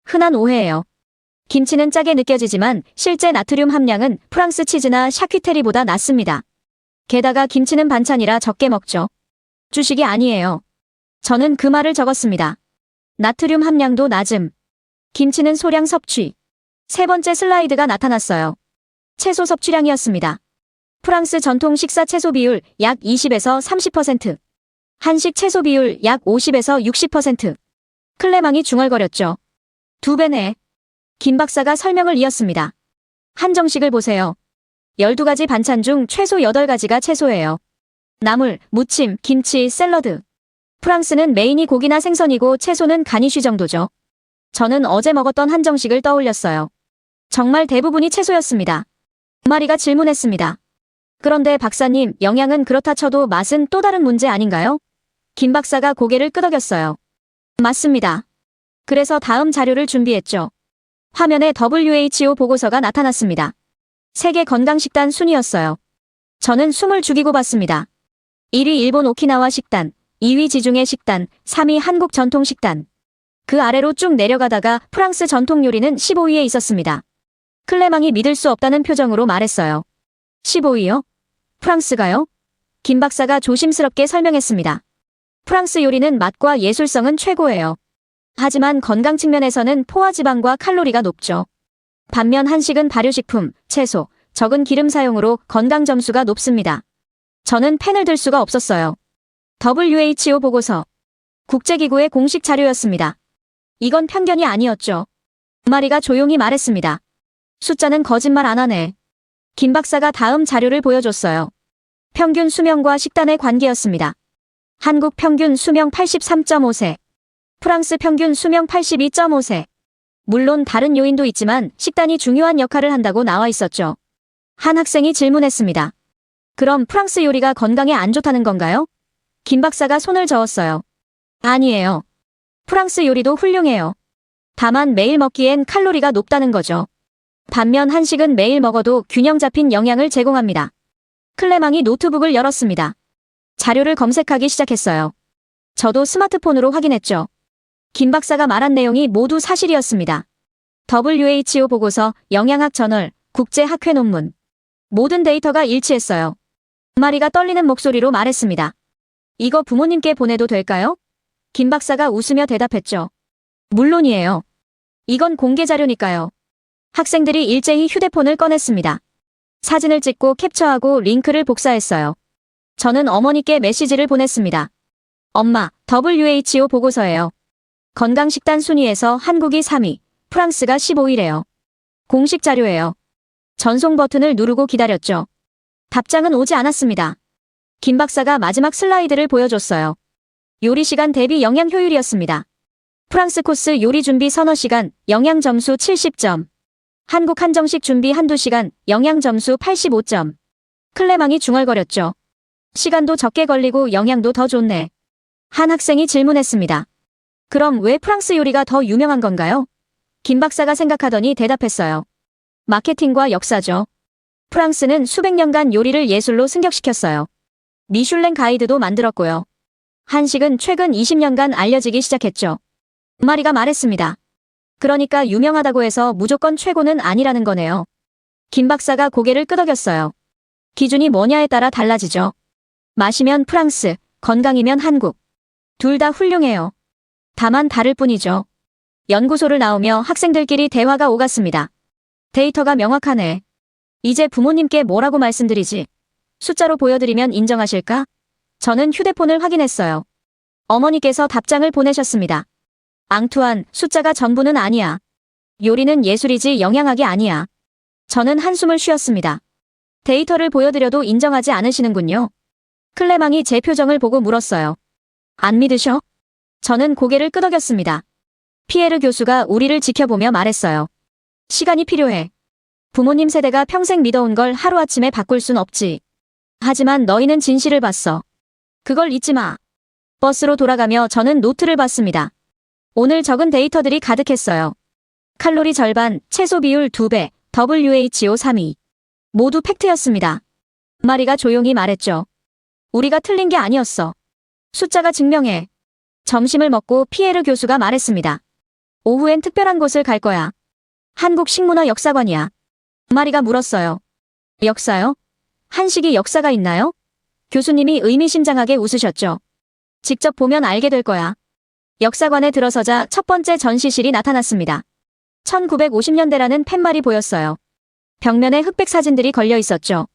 흔한 오해예요. 김치는 짜게 느껴지지만 실제 나트륨 함량은 프랑스 치즈나 샤퀴테리보다 낮습니다. 게다가 김치는 반찬이라 적게 먹죠. 주식이 아니에요. 저는 그 말을 적었습니다. 나트륨 함량도 낮음. 김치는 소량 섭취. 세 번째 슬라이드가 나타났어요. 채소 섭취량이었습니다. 프랑스 전통 식사 채소 비율 약 20에서 30%. 한식 채소 비율 약 50에서 60%. 클레망이 중얼거렸죠. 2배네. 김 박사가 설명을 이었습니다. 한정식을 보세요. 12가지 반찬 중 최소 8가지가 채소예요. 나물, 무침, 김치, 샐러드. 프랑스는 메인이 고기나 생선이고 채소는 가니쉬 정도죠. 저는 어제 먹었던 한정식을 떠올렸어요. 정말 대부분이 채소였습니다. 마리가 질문했습니다. 그런데 박사님, 영양은 그렇다 쳐도 맛은 또 다른 문제 아닌가요? 김 박사가 고개를 끄덕였어요. 맞습니다. 그래서 다음 자료를 준비했죠. 화면에 WHO 보고서가 나타났습니다. 세계 건강식단 순위였어요. 저는 숨을 죽이고 봤습니다. 1위 일본 오키나와 식단, 2위 지중해 식단, 3위 한국 전통 식단. 그 아래로 쭉 내려가다가 프랑스 전통 요리는 15위에 있었습니다. 클레망이 믿을 수 없다는 표정으로 말했어요. 15위요? 프랑스가요? 김 박사가 조심스럽게 설명했습니다. 프랑스 요리는 맛과 예술성은 최고예요. 하지만 건강 측면에서는 포화지방과 칼로리가 높죠. 반면 한식은 발효식품, 채소, 적은 기름 사용으로 건강 점수가 높습니다. 저는 펜을 들 수가 없었어요. WHO 보고서. 국제기구의 공식 자료였습니다. 이건 편견이 아니었죠. 마리가 조용히 말했습니다. 숫자는 거짓말 안 하네. 김 박사가 다음 자료를 보여줬어요. 평균 수명과 식단의 관계였습니다. 한국 평균 수명 83.5세. 프랑스 평균 수명 82.5세. 물론 다른 요인도 있지만 식단이 중요한 역할을 한다고 나와 있었죠. 한 학생이 질문했습니다. 그럼 프랑스 요리가 건강에 안 좋다는 건가요? 김 박사가 손을 저었어요. 아니에요. 프랑스 요리도 훌륭해요. 다만 매일 먹기엔 칼로리가 높다는 거죠. 반면 한식은 매일 먹어도 균형 잡힌 영양을 제공합니다. 클레망이 노트북을 열었습니다. 자료를 검색하기 시작했어요. 저도 스마트폰으로 확인했죠. 김 박사가 말한 내용이 모두 사실이었습니다. WHO 보고서, 영양학 저널, 국제학회 논문. 모든 데이터가 일치했어요. 마리가 떨리는 목소리로 말했습니다. 이거 부모님께 보내도 될까요? 김 박사가 웃으며 대답했죠. 물론이에요. 이건 공개 자료니까요. 학생들이 일제히 휴대폰을 꺼냈습니다. 사진을 찍고 캡처하고 링크를 복사했어요. 저는 어머니께 메시지를 보냈습니다. 엄마, WHO 보고서예요. 건강식단 순위에서 한국이 3위, 프랑스가 15위래요. 공식 자료예요. 전송 버튼을 누르고 기다렸죠. 답장은 오지 않았습니다. 김 박사가 마지막 슬라이드를 보여줬어요. 요리 시간 대비 영양 효율이었습니다. 프랑스 코스 요리 준비 서너 시간, 영양 점수 70점. 한국 한정식 준비 한두 시간, 영양 점수 85점. 클레망이 중얼거렸죠. 시간도 적게 걸리고 영양도 더 좋네. 한 학생이 질문했습니다. 그럼 왜 프랑스 요리가 더 유명한 건가요? 김 박사가 생각하더니 대답했어요. 마케팅과 역사죠. 프랑스는 수백 년간 요리를 예술로 승격시켰어요. 미슐랭 가이드도 만들었고요. 한식은 최근 20년간 알려지기 시작했죠. 마리가 말했습니다. 그러니까 유명하다고 해서 무조건 최고는 아니라는 거네요. 김 박사가 고개를 끄덕였어요. 기준이 뭐냐에 따라 달라지죠. 맛이면 프랑스, 건강이면 한국. 둘 다 훌륭해요. 다만 다를 뿐이죠. 연구소를 나오며 학생들끼리 대화가 오갔습니다. 데이터가 명확하네. 이제 부모님께 뭐라고 말씀드리지? 숫자로 보여드리면 인정하실까? 저는 휴대폰을 확인했어요. 어머니께서 답장을 보내셨습니다. 앙투안, 숫자가 전부는 아니야. 요리는 예술이지 영양학이 아니야. 저는 한숨을 쉬었습니다. 데이터를 보여드려도 인정하지 않으시는군요. 클레망이 제 표정을 보고 물었어요. 안 믿으셔? 저는 고개를 끄덕였습니다. 피에르 교수가 우리를 지켜보며 말했어요. 시간이 필요해. 부모님 세대가 평생 믿어온 걸 하루아침에 바꿀 순 없지. 하지만 너희는 진실을 봤어. 그걸 잊지 마. 버스로 돌아가며 저는 노트를 봤습니다. 오늘 적은 데이터들이 가득했어요. 칼로리 절반, 채소 비율 2배, WHO 3위. 모두 팩트였습니다. 마리가 조용히 말했죠. 우리가 틀린 게 아니었어. 숫자가 증명해. 점심을 먹고 피에르 교수가 말했습니다. 오후엔 특별한 곳을 갈 거야. 한국 식문화 역사관이야. 마리가 물었어요. 역사요? 한식이 역사가 있나요? 교수님이 의미심장하게 웃으셨죠. 직접 보면 알게 될 거야. 역사관에 들어서자 첫 번째 전시실이 나타났습니다. 1950년대라는 팻말이 보였어요. 벽면에 흑백 사진들이 걸려 있었죠.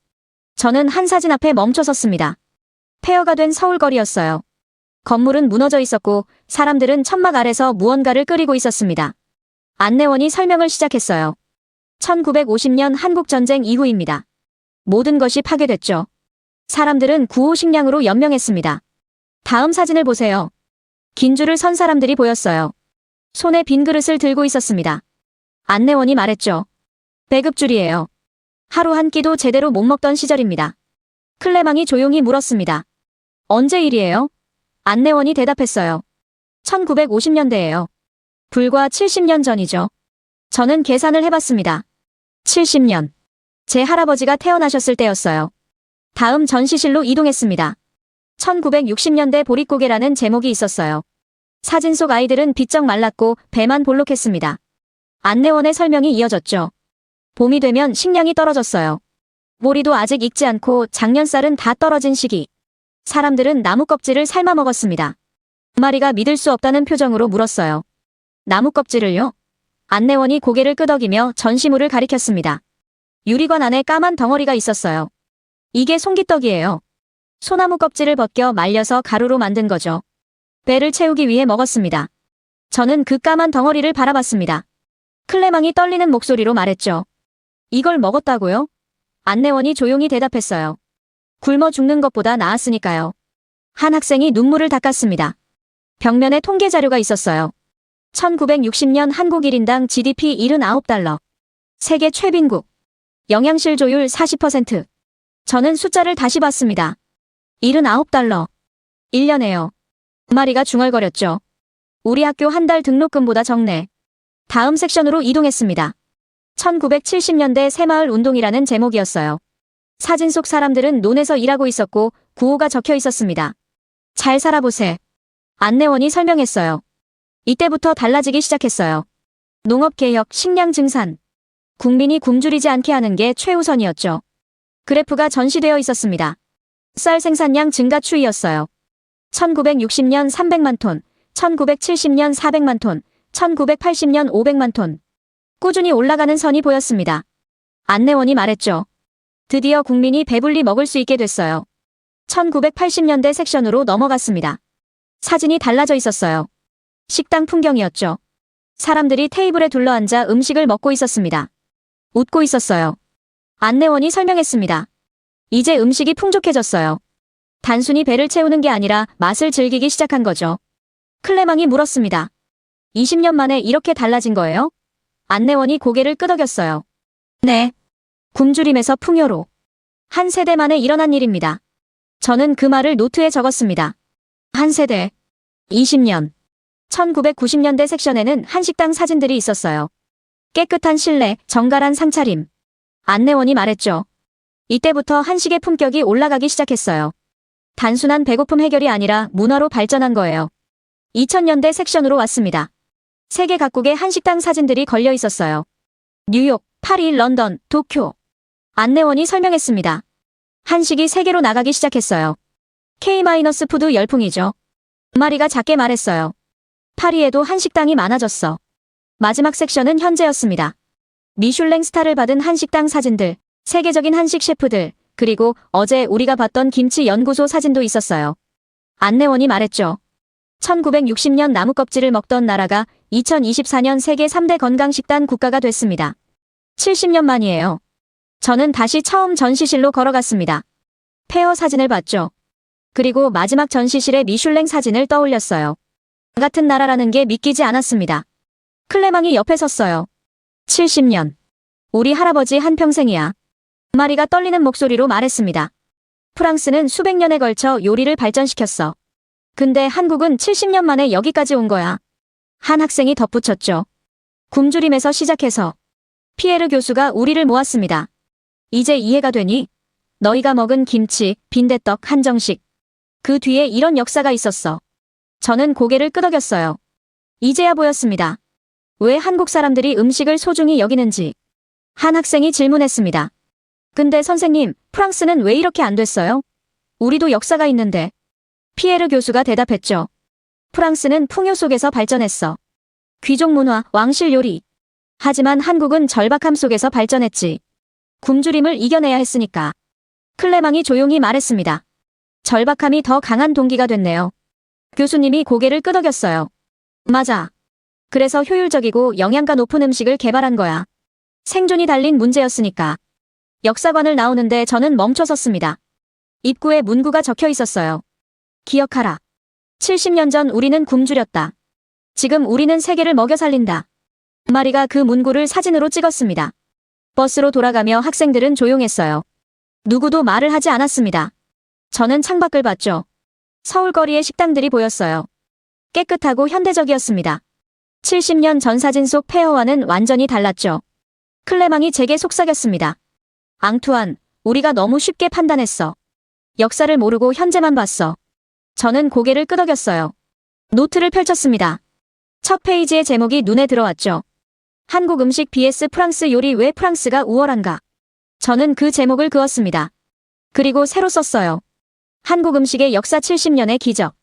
저는 한 사진 앞에 멈춰 섰습니다. 폐허가 된 서울거리였어요. 건물은 무너져 있었고 사람들은 천막 아래서 무언가를 끓이고 있었습니다. 안내원이 설명을 시작했어요. 1950년 한국전쟁 이후입니다. 모든 것이 파괴됐죠. 사람들은 구호 식량으로 연명했습니다. 다음 사진을 보세요. 긴 줄을 선 사람들이 보였어요. 손에 빈 그릇을 들고 있었습니다. 안내원이 말했죠. 배급줄이에요. 하루 한 끼도 제대로 못 먹던 시절입니다. 클레망이 조용히 물었습니다. 언제 일이에요? 안내원이 대답했어요. 1950년대예요. 불과 70년 전이죠. 저는 계산을 해봤습니다. 70년. 제 할아버지가 태어나셨을 때였어요. 다음 전시실로 이동했습니다. 1960년대 보릿고개라는 제목이 있었어요. 사진 속 아이들은 비쩍 말랐고 배만 볼록했습니다. 안내원의 설명이 이어졌죠. 봄이 되면 식량이 떨어졌어요. 모리도 아직 익지 않고 작년쌀은 다 떨어진 시기. 사람들은 나무 껍질을 삶아 먹었습니다. 마리가 믿을 수 없다는 표정으로 물었어요. 나무 껍질을요? 안내원이 고개를 끄덕이며 전시물을 가리켰습니다. 유리관 안에 까만 덩어리가 있었어요. 이게 송기떡이에요. 소나무 껍질을 벗겨 말려서 가루로 만든 거죠. 배를 채우기 위해 먹었습니다. 저는 그 까만 덩어리를 바라봤습니다. 클레망이 떨리는 목소리로 말했죠. 이걸 먹었다고요? 안내원이 조용히 대답했어요. 굶어 죽는 것보다 나았으니까요. 한 학생이 눈물을 닦았습니다. 벽면에 통계 자료가 있었어요. 1960년 한국 1인당 GDP 79달러. 세계 최빈국. 영양실 조율 40%. 저는 숫자를 다시 봤습니다. 79달러. 1년에요. 마리가 중얼거렸죠. 우리 학교 한 달 등록금보다 적네. 다음 섹션으로 이동했습니다. 1970년대 새마을 운동이라는 제목이었어요. 사진 속 사람들은 논에서 일하고 있었고 구호가 적혀 있었습니다. 잘 살아보세. 안내원이 설명했어요. 이때부터 달라지기 시작했어요. 농업개혁, 식량 증산. 국민이 굶주리지 않게 하는 게 최우선이었죠. 그래프가 전시되어 있었습니다. 쌀 생산량 증가 추이였어요. 1960년 300만 톤, 1970년 400만 톤, 1980년 500만 톤. 꾸준히 올라가는 선이 보였습니다. 안내원이 말했죠. 드디어 국민이 배불리 먹을 수 있게 됐어요. 1980년대 섹션으로 넘어갔습니다. 사진이 달라져 있었어요. 식당 풍경이었죠. 사람들이 테이블에 둘러앉아 음식을 먹고 있었습니다. 웃고 있었어요. 안내원이 설명했습니다. 이제 음식이 풍족해졌어요. 단순히 배를 채우는 게 아니라 맛을 즐기기 시작한 거죠. 클레망이 물었습니다. 20년 만에 이렇게 달라진 거예요? 안내원이 고개를 끄덕였어요. 네. 굶주림에서 풍요로. 한 세대 만에 일어난 일입니다. 저는 그 말을 노트에 적었습니다. 한 세대. 20년. 1990년대 섹션에는 한식당 사진들이 있었어요. 깨끗한 실내, 정갈한 상차림. 안내원이 말했죠. 이때부터 한식의 품격이 올라가기 시작했어요. 단순한 배고픔 해결이 아니라 문화로 발전한 거예요. 2000년대 섹션으로 왔습니다. 세계 각국의 한식당 사진들이 걸려 있었어요. 뉴욕, 파리, 런던, 도쿄. 안내원이 설명했습니다. 한식이 세계로 나가기 시작했어요. K-푸드 열풍이죠. 마리가 작게 말했어요. 파리에도 한식당이 많아졌어. 마지막 섹션은 현재였습니다. 미슐랭 스타를 받은 한식당 사진들, 세계적인 한식 셰프들, 그리고 어제 우리가 봤던 김치 연구소 사진도 있었어요. 안내원이 말했죠. 1960년 나무 껍질을 먹던 나라가 2024년 세계 3대 건강식단 국가가 됐습니다. 70년 만이에요. 저는 다시 처음 전시실로 걸어갔습니다. 폐허 사진을 봤죠. 그리고 마지막 전시실의 미슐랭 사진을 떠올렸어요. 같은 나라라는 게 믿기지 않았습니다. 클레망이 옆에 섰어요. 70년. 우리 할아버지 한평생이야. 마리가 떨리는 목소리로 말했습니다. 프랑스는 수백 년에 걸쳐 요리를 발전시켰어. 근데 한국은 70년 만에 여기까지 온 거야. 한 학생이 덧붙였죠. 굶주림에서 시작해서. 피에르 교수가 우리를 모았습니다. 이제 이해가 되니? 너희가 먹은 김치, 빈대떡, 한정식. 그 뒤에 이런 역사가 있었어. 저는 고개를 끄덕였어요. 이제야 보였습니다. 왜 한국 사람들이 음식을 소중히 여기는지. 한 학생이 질문했습니다. 근데 선생님, 프랑스는 왜 이렇게 안 됐어요? 우리도 역사가 있는데. 피에르 교수가 대답했죠. 프랑스는 풍요 속에서 발전했어. 귀족 문화, 왕실 요리. 하지만 한국은 절박함 속에서 발전했지. 굶주림을 이겨내야 했으니까. 클레망이 조용히 말했습니다. 절박함이 더 강한 동기가 됐네요. 교수님이 고개를 끄덕였어요. 맞아. 그래서 효율적이고 영양가 높은 음식을 개발한 거야. 생존이 달린 문제였으니까. 역사관을 나오는데 저는 멈춰섰습니다. 입구에 문구가 적혀 있었어요. 기억하라. 70년 전 우리는 굶주렸다. 지금 우리는 세계를 먹여 살린다. 마리가 그 문구를 사진으로 찍었습니다. 버스로 돌아가며 학생들은 조용했어요. 누구도 말을 하지 않았습니다. 저는 창밖을 봤죠. 서울거리의 식당들이 보였어요. 깨끗하고 현대적이었습니다. 70년 전 사진 속 폐허와는 완전히 달랐죠. 클레망이 제게 속삭였습니다. 앙투안, 우리가 너무 쉽게 판단했어. 역사를 모르고 현재만 봤어. 저는 고개를 끄덕였어요. 노트를 펼쳤습니다. 첫 페이지의 제목이 눈에 들어왔죠. 한국 음식 vs 프랑스 요리 왜 프랑스가 우월한가? 저는 그 제목을 그었습니다. 그리고 새로 썼어요. 한국 음식의 역사 70년의 기적.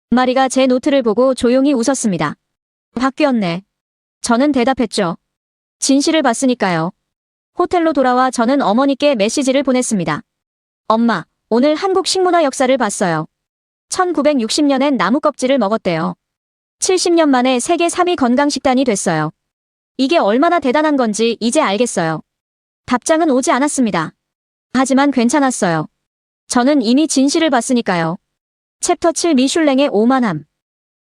마리가 제 노트를 보고 조용히 웃었습니다. 바뀌었네. 저는 대답했죠. 진실을 봤으니까요. 호텔로 돌아와 저는 어머니께 메시지를 보냈습니다. 엄마, 오늘 한국 식문화 역사를 봤어요. 1960년엔 나무 껍질을 먹었대요. 70년 만에 세계 3위 건강식단이 됐어요. 이게 얼마나 대단한 건지 이제 알겠어요. 답장은 오지 않았습니다. 하지만 괜찮았어요. 저는 이미 진실을 봤으니까요. 챕터 7 미슐랭의 오만함.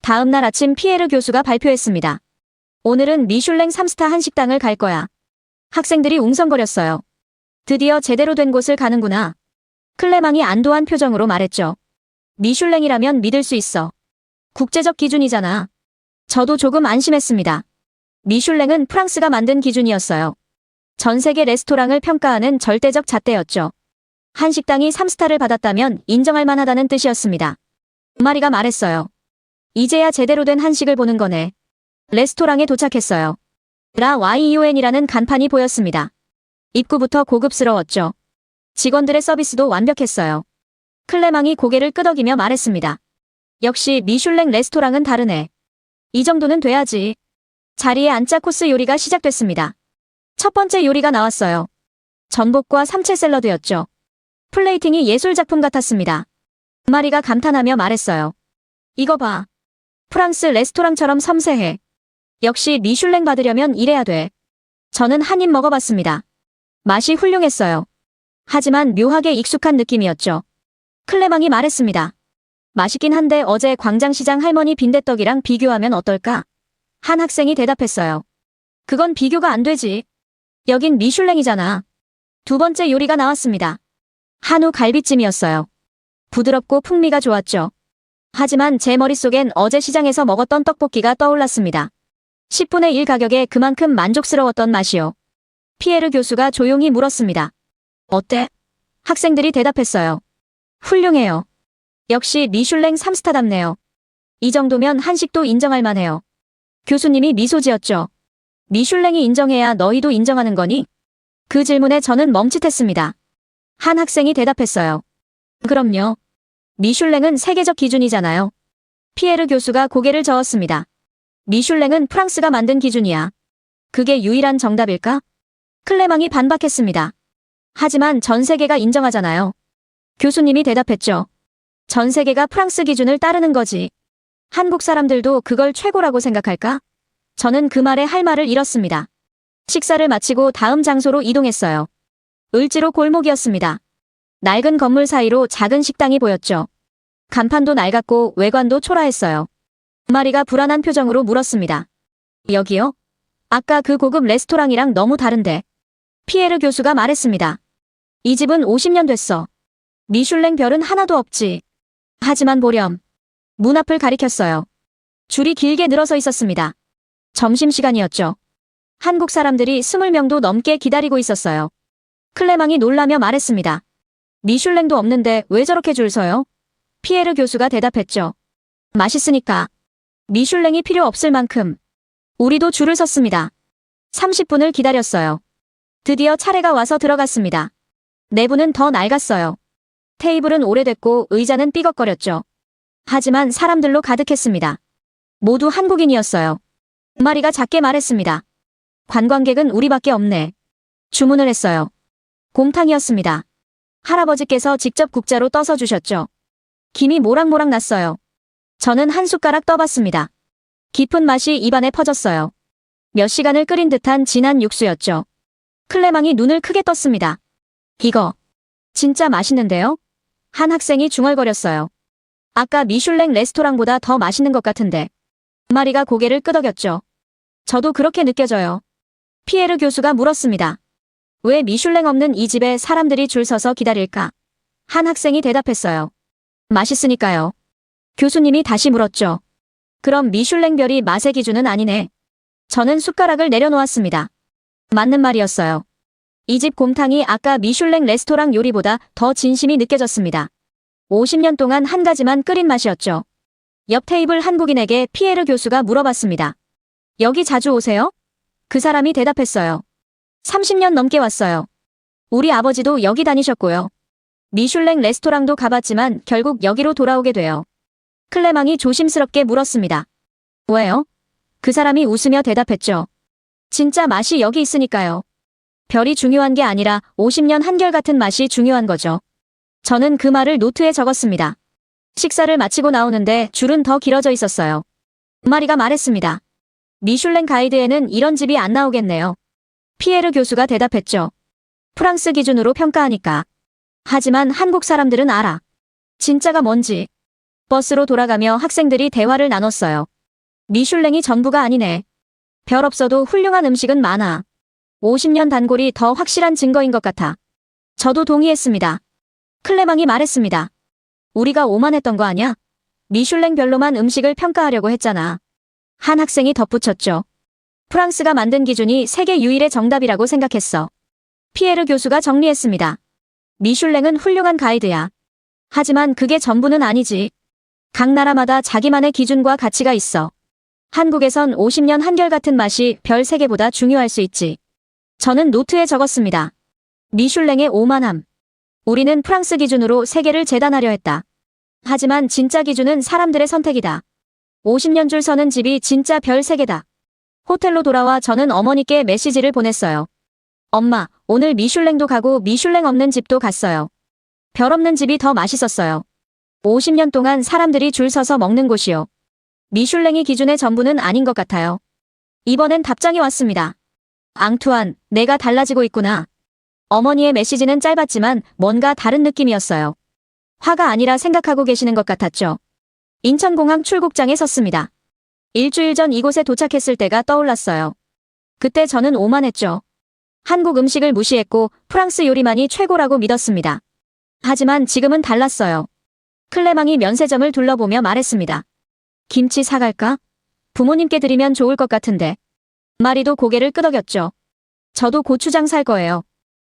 다음 날 아침 피에르 교수가 발표했습니다. 오늘은 미슐랭 3스타 한식당을 갈 거야. 학생들이 웅성거렸어요. 드디어 제대로 된 곳을 가는구나. 클레망이 안도한 표정으로 말했죠. 미슐랭이라면 믿을 수 있어. 국제적 기준이잖아. 저도 조금 안심했습니다. 미슐랭은 프랑스가 만든 기준이었어요. 전 세계 레스토랑을 평가하는 절대적 잣대였죠. 한식당이 3스타를 받았다면 인정할 만하다는 뜻이었습니다. 마리가 말했어요. 이제야 제대로 된 한식을 보는 거네. 레스토랑에 도착했어요. 라 YUN이라는 간판이 보였습니다. 입구부터 고급스러웠죠. 직원들의 서비스도 완벽했어요. 클레망이 고개를 끄덕이며 말했습니다. 역시 미슐랭 레스토랑은 다르네. 이 정도는 돼야지. 자리에 앉자 코스 요리가 시작됐습니다. 첫 번째 요리가 나왔어요. 전복과 삼채 샐러드였죠. 플레이팅이 예술작품 같았습니다. 마리가 감탄하며 말했어요. 이거 봐. 프랑스 레스토랑처럼 섬세해. 역시 미슐랭 받으려면 이래야 돼. 저는 한 입 먹어봤습니다. 맛이 훌륭했어요. 하지만 묘하게 익숙한 느낌이었죠. 클레망이 말했습니다. 맛있긴 한데 어제 광장시장 할머니 빈대떡이랑 비교하면 어떨까? 한 학생이 대답했어요. 그건 비교가 안 되지. 여긴 미슐랭이잖아. 두 번째 요리가 나왔습니다. 한우 갈비찜이었어요. 부드럽고 풍미가 좋았죠. 하지만 제 머릿속엔 어제 시장에서 먹었던 떡볶이가 떠올랐습니다. 10분의 1 가격에 그만큼 만족스러웠던 맛이요. 피에르 교수가 조용히 물었습니다. 어때? 학생들이 대답했어요. 훌륭해요. 역시 미슐랭 3스타답네요. 이 정도면 한식도 인정할 만해요. 교수님이 미소 지었죠. 미슐랭이 인정해야 너희도 인정하는 거니? 그 질문에 저는 멈칫했습니다. 한 학생이 대답했어요. 그럼요. 미슐랭은 세계적 기준이잖아요. 피에르 교수가 고개를 저었습니다. 미슐랭은 프랑스가 만든 기준이야. 그게 유일한 정답일까? 클레망이 반박했습니다. 하지만 전 세계가 인정하잖아요. 교수님이 대답했죠. 전 세계가 프랑스 기준을 따르는 거지. 한국 사람들도 그걸 최고라고 생각할까? 저는 그 말에 할 말을 잃었습니다. 식사를 마치고 다음 장소로 이동했어요. 을지로 골목이었습니다. 낡은 건물 사이로 작은 식당이 보였죠. 간판도 낡았고 외관도 초라했어요. 마리가 불안한 표정으로 물었습니다. 여기요? 아까 그 고급 레스토랑이랑 너무 다른데. 피에르 교수가 말했습니다. 이 집은 50년 됐어. 미슐랭 별은 하나도 없지. 하지만 보렴. 문 앞을 가리켰어요. 줄이 길게 늘어서 있었습니다. 점심시간이었죠. 한국 사람들이 20명도 넘게 기다리고 있었어요. 클레망이 놀라며 말했습니다. 미슐랭도 없는데 왜 저렇게 줄 서요? 피에르 교수가 대답했죠. 맛있으니까. 미슐랭이 필요 없을 만큼. 우리도 줄을 섰습니다. 30분을 기다렸어요. 드디어 차례가 와서 들어갔습니다. 내부는 더 낡았어요. 테이블은 오래됐고 의자는 삐걱거렸죠. 하지만 사람들로 가득했습니다. 모두 한국인이었어요. 마리가 작게 말했습니다. 관광객은 우리밖에 없네. 주문을 했어요. 곰탕이었습니다. 할아버지께서 직접 국자로 떠서 주셨죠. 김이 모락모락 났어요. 저는 한 숟가락 떠봤습니다. 깊은 맛이 입안에 퍼졌어요. 몇 시간을 끓인 듯한 진한 육수였죠. 클레망이 눈을 크게 떴습니다. 이거 진짜 맛있는데요? 한 학생이 중얼거렸어요. 아까 미슐랭 레스토랑보다 더 맛있는 것 같은데. 마리가 고개를 끄덕였죠. 저도 그렇게 느껴져요. 피에르 교수가 물었습니다. 왜 미슐랭 없는 이 집에 사람들이 줄 서서 기다릴까? 한 학생이 대답했어요. 맛있으니까요. 교수님이 다시 물었죠. 그럼 미슐랭 별이 맛의 기준은 아니네. 저는 숟가락을 내려놓았습니다. 맞는 말이었어요. 이 집 곰탕이 아까 미슐랭 레스토랑 요리보다 더 진심이 느껴졌습니다. 50년 동안 한 가지만 끓인 맛이었죠. 옆 테이블 한국인에게 피에르 교수가 물어봤습니다. 여기 자주 오세요? 그 사람이 대답했어요. 30년 넘게 왔어요. 우리 아버지도 여기 다니셨고요. 미슐랭 레스토랑도 가봤지만 결국 여기로 돌아오게 돼요. 클레망이 조심스럽게 물었습니다. 왜요? 그 사람이 웃으며 대답했죠. 진짜 맛이 여기 있으니까요. 별이 중요한 게 아니라 50년 한결같은 맛이 중요한 거죠. 저는 그 말을 노트에 적었습니다. 식사를 마치고 나오는데 줄은 더 길어져 있었어요. 마리가 말했습니다. 미슐랭 가이드에는 이런 집이 안 나오겠네요. 피에르 교수가 대답했죠. 프랑스 기준으로 평가하니까. 하지만 한국 사람들은 알아. 진짜가 뭔지. 버스로 돌아가며 학생들이 대화를 나눴어요. 미슐랭이 전부가 아니네. 별 없어도 훌륭한 음식은 많아. 50년 단골이 더 확실한 증거인 것 같아. 저도 동의했습니다. 클레망이 말했습니다. 우리가 오만했던 거 아냐? 미슐랭별로만 음식을 평가하려고 했잖아. 한 학생이 덧붙였죠. 프랑스가 만든 기준이 세계 유일의 정답이라고 생각했어. 피에르 교수가 정리했습니다. 미슐랭은 훌륭한 가이드야. 하지만 그게 전부는 아니지. 각 나라마다 자기만의 기준과 가치가 있어. 한국에선 50년 한결같은 맛이 별 3개보다 중요할 수 있지. 저는 노트에 적었습니다. 미슐랭의 오만함. 우리는 프랑스 기준으로 세계를 재단하려 했다. 하지만 진짜 기준은 사람들의 선택이다. 50년 줄 서는 집이 진짜 별 3개다. 호텔로 돌아와 저는 어머니께 메시지를 보냈어요. 엄마, 오늘 미슐랭도 가고 미슐랭 없는 집도 갔어요. 별 없는 집이 더 맛있었어요. 50년 동안 사람들이 줄 서서 먹는 곳이요. 미슐랭이 기준의 전부는 아닌 것 같아요. 이번엔 답장이 왔습니다. 앙투안, 내가 달라지고 있구나. 어머니의 메시지는 짧았지만 뭔가 다른 느낌이었어요. 화가 아니라 생각하고 계시는 것 같았죠. 인천공항 출국장에 섰습니다. 일주일 전 이곳에 도착했을 때가 떠올랐어요. 그때 저는 오만했죠. 한국 음식을 무시했고 프랑스 요리만이 최고라고 믿었습니다. 하지만 지금은 달랐어요. 클레망이 면세점을 둘러보며 말했습니다. 김치 사갈까? 부모님께 드리면 좋을 것 같은데. 마리도 고개를 끄덕였죠. 저도 고추장 살 거예요.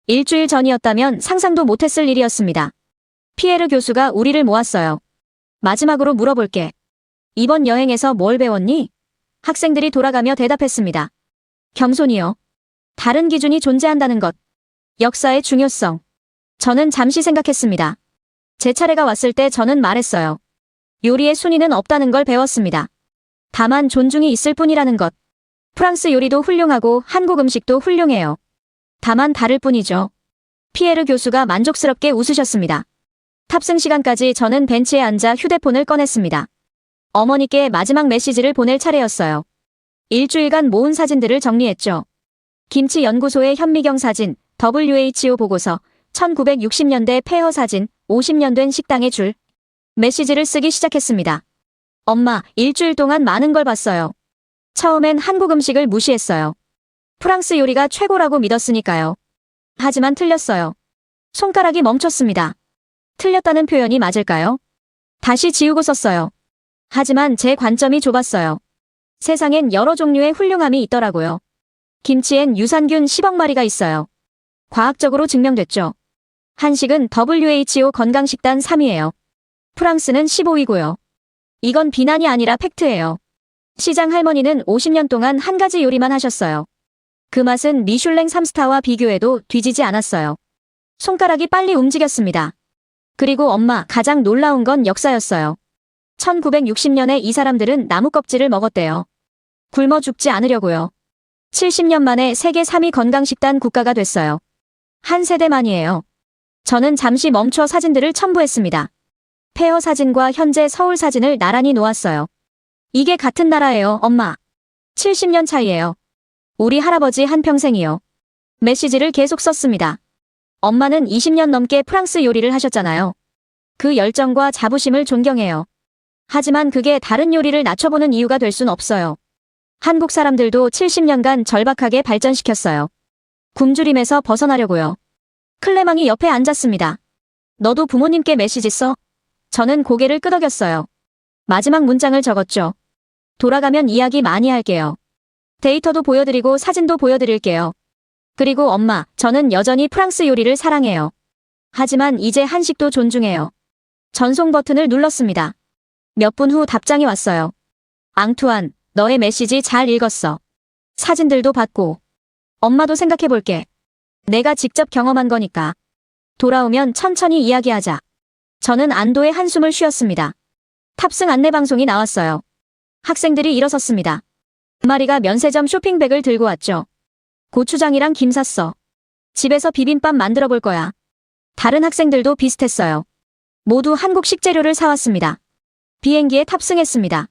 일주일 전이었다면 상상도 못했을 일이었습니다. 피에르 교수가 우리를 모았어요. 마지막으로 물어볼게. 이번 여행에서 뭘 배웠니? 학생들이 돌아가며 대답했습니다. 겸손이요. 다른 기준이 존재한다는 것. 역사의 중요성. 저는 잠시 생각했습니다. 제 차례가 왔을 때 저는 말했어요. 요리의 순위는 없다는 걸 배웠습니다. 다만 존중이 있을 뿐이라는 것. 프랑스 요리도 훌륭하고 한국 음식도 훌륭해요. 다만 다를 뿐이죠. 피에르 교수가 만족스럽게 웃으셨습니다. 탑승 시간까지 저는 벤치에 앉아 휴대폰을 꺼냈습니다. 어머니께 마지막 메시지를 보낼 차례였어요. 일주일간 모은 사진들을 정리했죠. 김치 연구소의 현미경 사진, WHO 보고서, 1960년대 폐허 사진, 50년 된 식당의 줄. 메시지를 쓰기 시작했습니다. 엄마, 일주일 동안 많은 걸 봤어요. 처음엔 한국 음식을 무시했어요. 프랑스 요리가 최고라고 믿었으니까요. 하지만 틀렸어요. 손가락이 멈췄습니다. 틀렸다는 표현이 맞을까요? 다시 지우고 썼어요. 하지만 제 관점이 좁았어요. 세상엔 여러 종류의 훌륭함이 있더라고요. 김치엔 유산균 10억 마리가 있어요. 과학적으로 증명됐죠. 한식은 WHO 건강식단 3위예요. 프랑스는 15위고요. 이건 비난이 아니라 팩트예요. 시장 할머니는 50년 동안 한 가지 요리만 하셨어요. 그 맛은 미슐랭 3스타와 비교해도 뒤지지 않았어요. 손가락이 빨리 움직였습니다. 그리고 엄마, 가장 놀라운 건 역사였어요. 1960년에 이 사람들은 나무 껍질을 먹었대요. 굶어 죽지 않으려고요. 70년 만에 세계 3위 건강식단 국가가 됐어요. 한 세대만이에요. 저는 잠시 멈춰 사진들을 첨부했습니다. 폐허 사진과 현재 서울 사진을 나란히 놓았어요. 이게 같은 나라예요, 엄마. 70년 차이예요. 우리 할아버지 한평생이요. 메시지를 계속 썼습니다. 엄마는 20년 넘게 프랑스 요리를 하셨잖아요. 그 열정과 자부심을 존경해요. 하지만 그게 다른 요리를 낮춰보는 이유가 될 순 없어요. 한국 사람들도 70년간 절박하게 발전시켰어요. 굶주림에서 벗어나려고요. 클레망이 옆에 앉았습니다. 너도 부모님께 메시지 써? 저는 고개를 끄덕였어요. 마지막 문장을 적었죠. 돌아가면 이야기 많이 할게요. 데이터도 보여드리고 사진도 보여드릴게요. 그리고 엄마, 저는 여전히 프랑스 요리를 사랑해요. 하지만 이제 한식도 존중해요. 전송 버튼을 눌렀습니다. 몇 분 후 답장이 왔어요. 앙투안, 너의 메시지 잘 읽었어. 사진들도 봤고. 엄마도 생각해볼게. 내가 직접 경험한 거니까. 돌아오면 천천히 이야기하자. 저는 안도의 한숨을 쉬었습니다. 탑승 안내방송이 나왔어요. 학생들이 일어섰습니다. 마리가 면세점 쇼핑백을 들고 왔죠. 고추장이랑 김 샀어. 집에서 비빔밥 만들어 볼 거야. 다른 학생들도 비슷했어요. 모두 한국 식재료를 사왔습니다. 비행기에 탑승했습니다.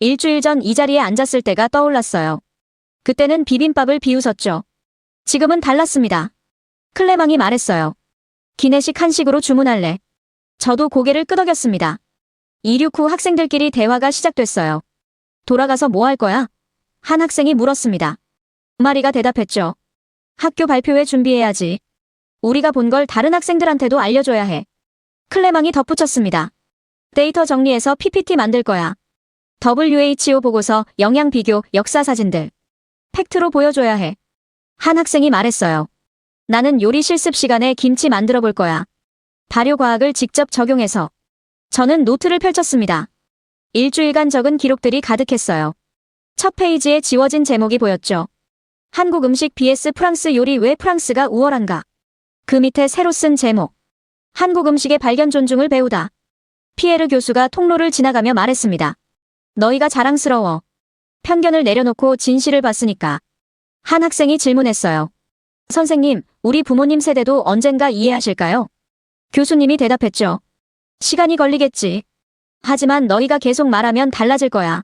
일주일 전 이 자리에 앉았을 때가 떠올랐어요. 그때는 비빔밥을 비웃었죠. 지금은 달랐습니다. 클레망이 말했어요. 기내식 한식으로 주문할래. 저도 고개를 끄덕였습니다. 이륙 후 학생들끼리 대화가 시작됐어요. 돌아가서 뭐 할 거야? 한 학생이 물었습니다. 마리가 대답했죠. 학교 발표회 준비해야지. 우리가 본 걸 다른 학생들한테도 알려줘야 해. 클레망이 덧붙였습니다. 데이터 정리해서 PPT 만들 거야. WHO 보고서, 영양 비교, 역사 사진들. 팩트로 보여줘야 해. 한 학생이 말했어요. 나는 요리 실습 시간에 김치 만들어 볼 거야. 발효과학을 직접 적용해서. 저는 노트를 펼쳤습니다. 일주일간 적은 기록들이 가득했어요. 첫 페이지에 지워진 제목이 보였죠. 한국 음식 vs 프랑스 요리 왜 프랑스가 우월한가. 그 밑에 새로 쓴 제목. 한국 음식의 발견 존중을 배우다. 피에르 교수가 통로를 지나가며 말했습니다. 너희가 자랑스러워. 편견을 내려놓고 진실을 봤으니까. 한 학생이 질문했어요. 선생님, 우리 부모님 세대도 언젠가 이해하실까요? 교수님이 대답했죠. 시간이 걸리겠지. 하지만 너희가 계속 말하면 달라질 거야.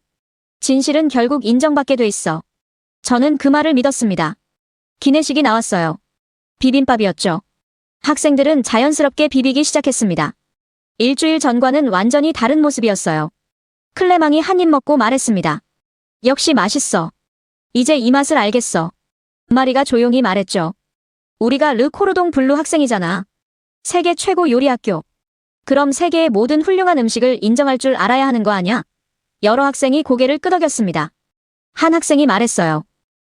진실은 결국 인정받게 돼 있어. 저는 그 말을 믿었습니다. 기내식이 나왔어요. 비빔밥이었죠. 학생들은 자연스럽게 비비기 시작했습니다. 일주일 전과는 완전히 다른 모습이었어요. 클레망이 한 입 먹고 말했습니다. 역시 맛있어. 이제 이 맛을 알겠어. 마리가 조용히 말했죠. 우리가 르 코르동 블루 학생이잖아. 세계 최고 요리 학교. 그럼 세계의 모든 훌륭한 음식을 인정할 줄 알아야 하는 거 아냐? 여러 학생이 고개를 끄덕였습니다. 한 학생이 말했어요.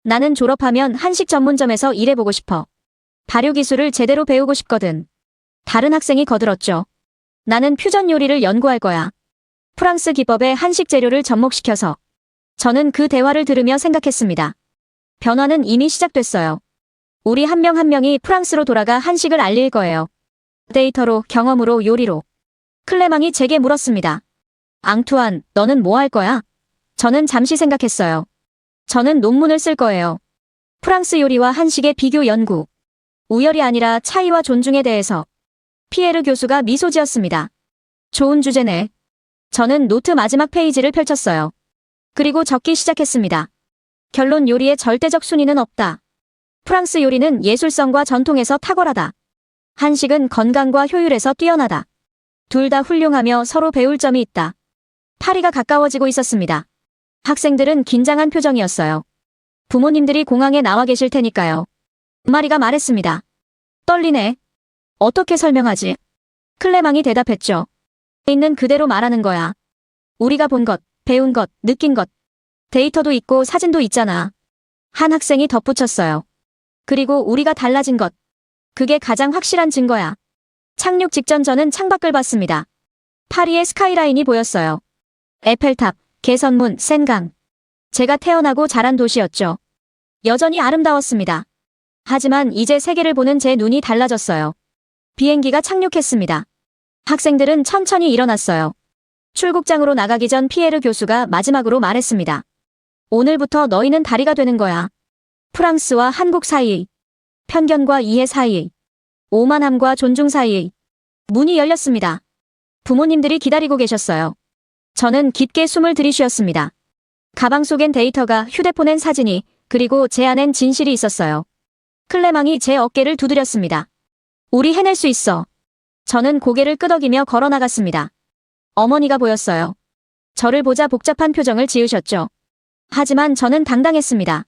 나는 졸업하면 한식 전문점에서 일해보고 싶어. 발효 기술을 제대로 배우고 싶거든. 다른 학생이 거들었죠. 나는 퓨전 요리를 연구할 거야. 프랑스 기법의 한식 재료를 접목시켜서. 저는 그 대화를 들으며 생각했습니다. 변화는 이미 시작됐어요. 우리 한 명 한 명이 프랑스로 돌아가 한식을 알릴 거예요. 데이터로, 경험으로, 요리로. 클레망이 제게 물었습니다. 앙투안, 너는 뭐 할 거야? 저는 잠시 생각했어요. 저는 논문을 쓸 거예요. 프랑스 요리와 한식의 비교 연구. 우열이 아니라 차이와 존중에 대해서. 피에르 교수가 미소 지었습니다. 좋은 주제네. 저는 노트 마지막 페이지를 펼쳤어요. 그리고 적기 시작했습니다. 결론 요리의 절대적 순위는 없다. 프랑스 요리는 예술성과 전통에서 탁월하다. 한식은 건강과 효율에서 뛰어나다. 둘 다 훌륭하며 서로 배울 점이 있다. 파리가 가까워지고 있었습니다. 학생들은 긴장한 표정이었어요. 부모님들이 공항에 나와 계실 테니까요. 마리가 말했습니다. 떨리네. 어떻게 설명하지? 클레망이 대답했죠. 있는 그대로 말하는 거야. 우리가 본 것, 배운 것, 느낀 것. 데이터도 있고 사진도 있잖아. 한 학생이 덧붙였어요. 그리고 우리가 달라진 것. 그게 가장 확실한 증거야. 착륙 직전 저는 창밖을 봤습니다. 파리의 스카이라인이 보였어요. 에펠탑, 개선문, 센강. 제가 태어나고 자란 도시였죠. 여전히 아름다웠습니다. 하지만 이제 세계를 보는 제 눈이 달라졌어요. 비행기가 착륙했습니다. 학생들은 천천히 일어났어요. 출국장으로 나가기 전 피에르 교수가 마지막으로 말했습니다. 오늘부터 너희는 다리가 되는 거야. 프랑스와 한국 사이의 편견과 이해 사이의 오만함과 존중 사이의 문이 열렸습니다. 부모님들이 기다리고 계셨어요. 저는 깊게 숨을 들이쉬었습니다. 가방 속엔 데이터가, 휴대폰엔 사진이, 그리고 제 안엔 진실이 있었어요. 클레망이 제 어깨를 두드렸습니다. 우리 해낼 수 있어. 저는 고개를 끄덕이며 걸어나갔습니다. 어머니가 보였어요. 저를 보자 복잡한 표정을 지으셨죠. 하지만 저는 당당했습니다.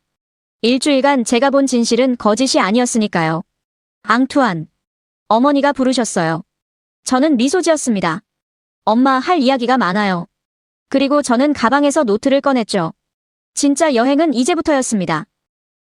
일주일간 제가 본 진실은 거짓이 아니었으니까요. 앙투안. 어머니가 부르셨어요. 저는 미소 지었습니다. 엄마, 할 이야기가 많아요. 그리고 저는 가방에서 노트를 꺼냈죠. 진짜 여행은 이제부터였습니다.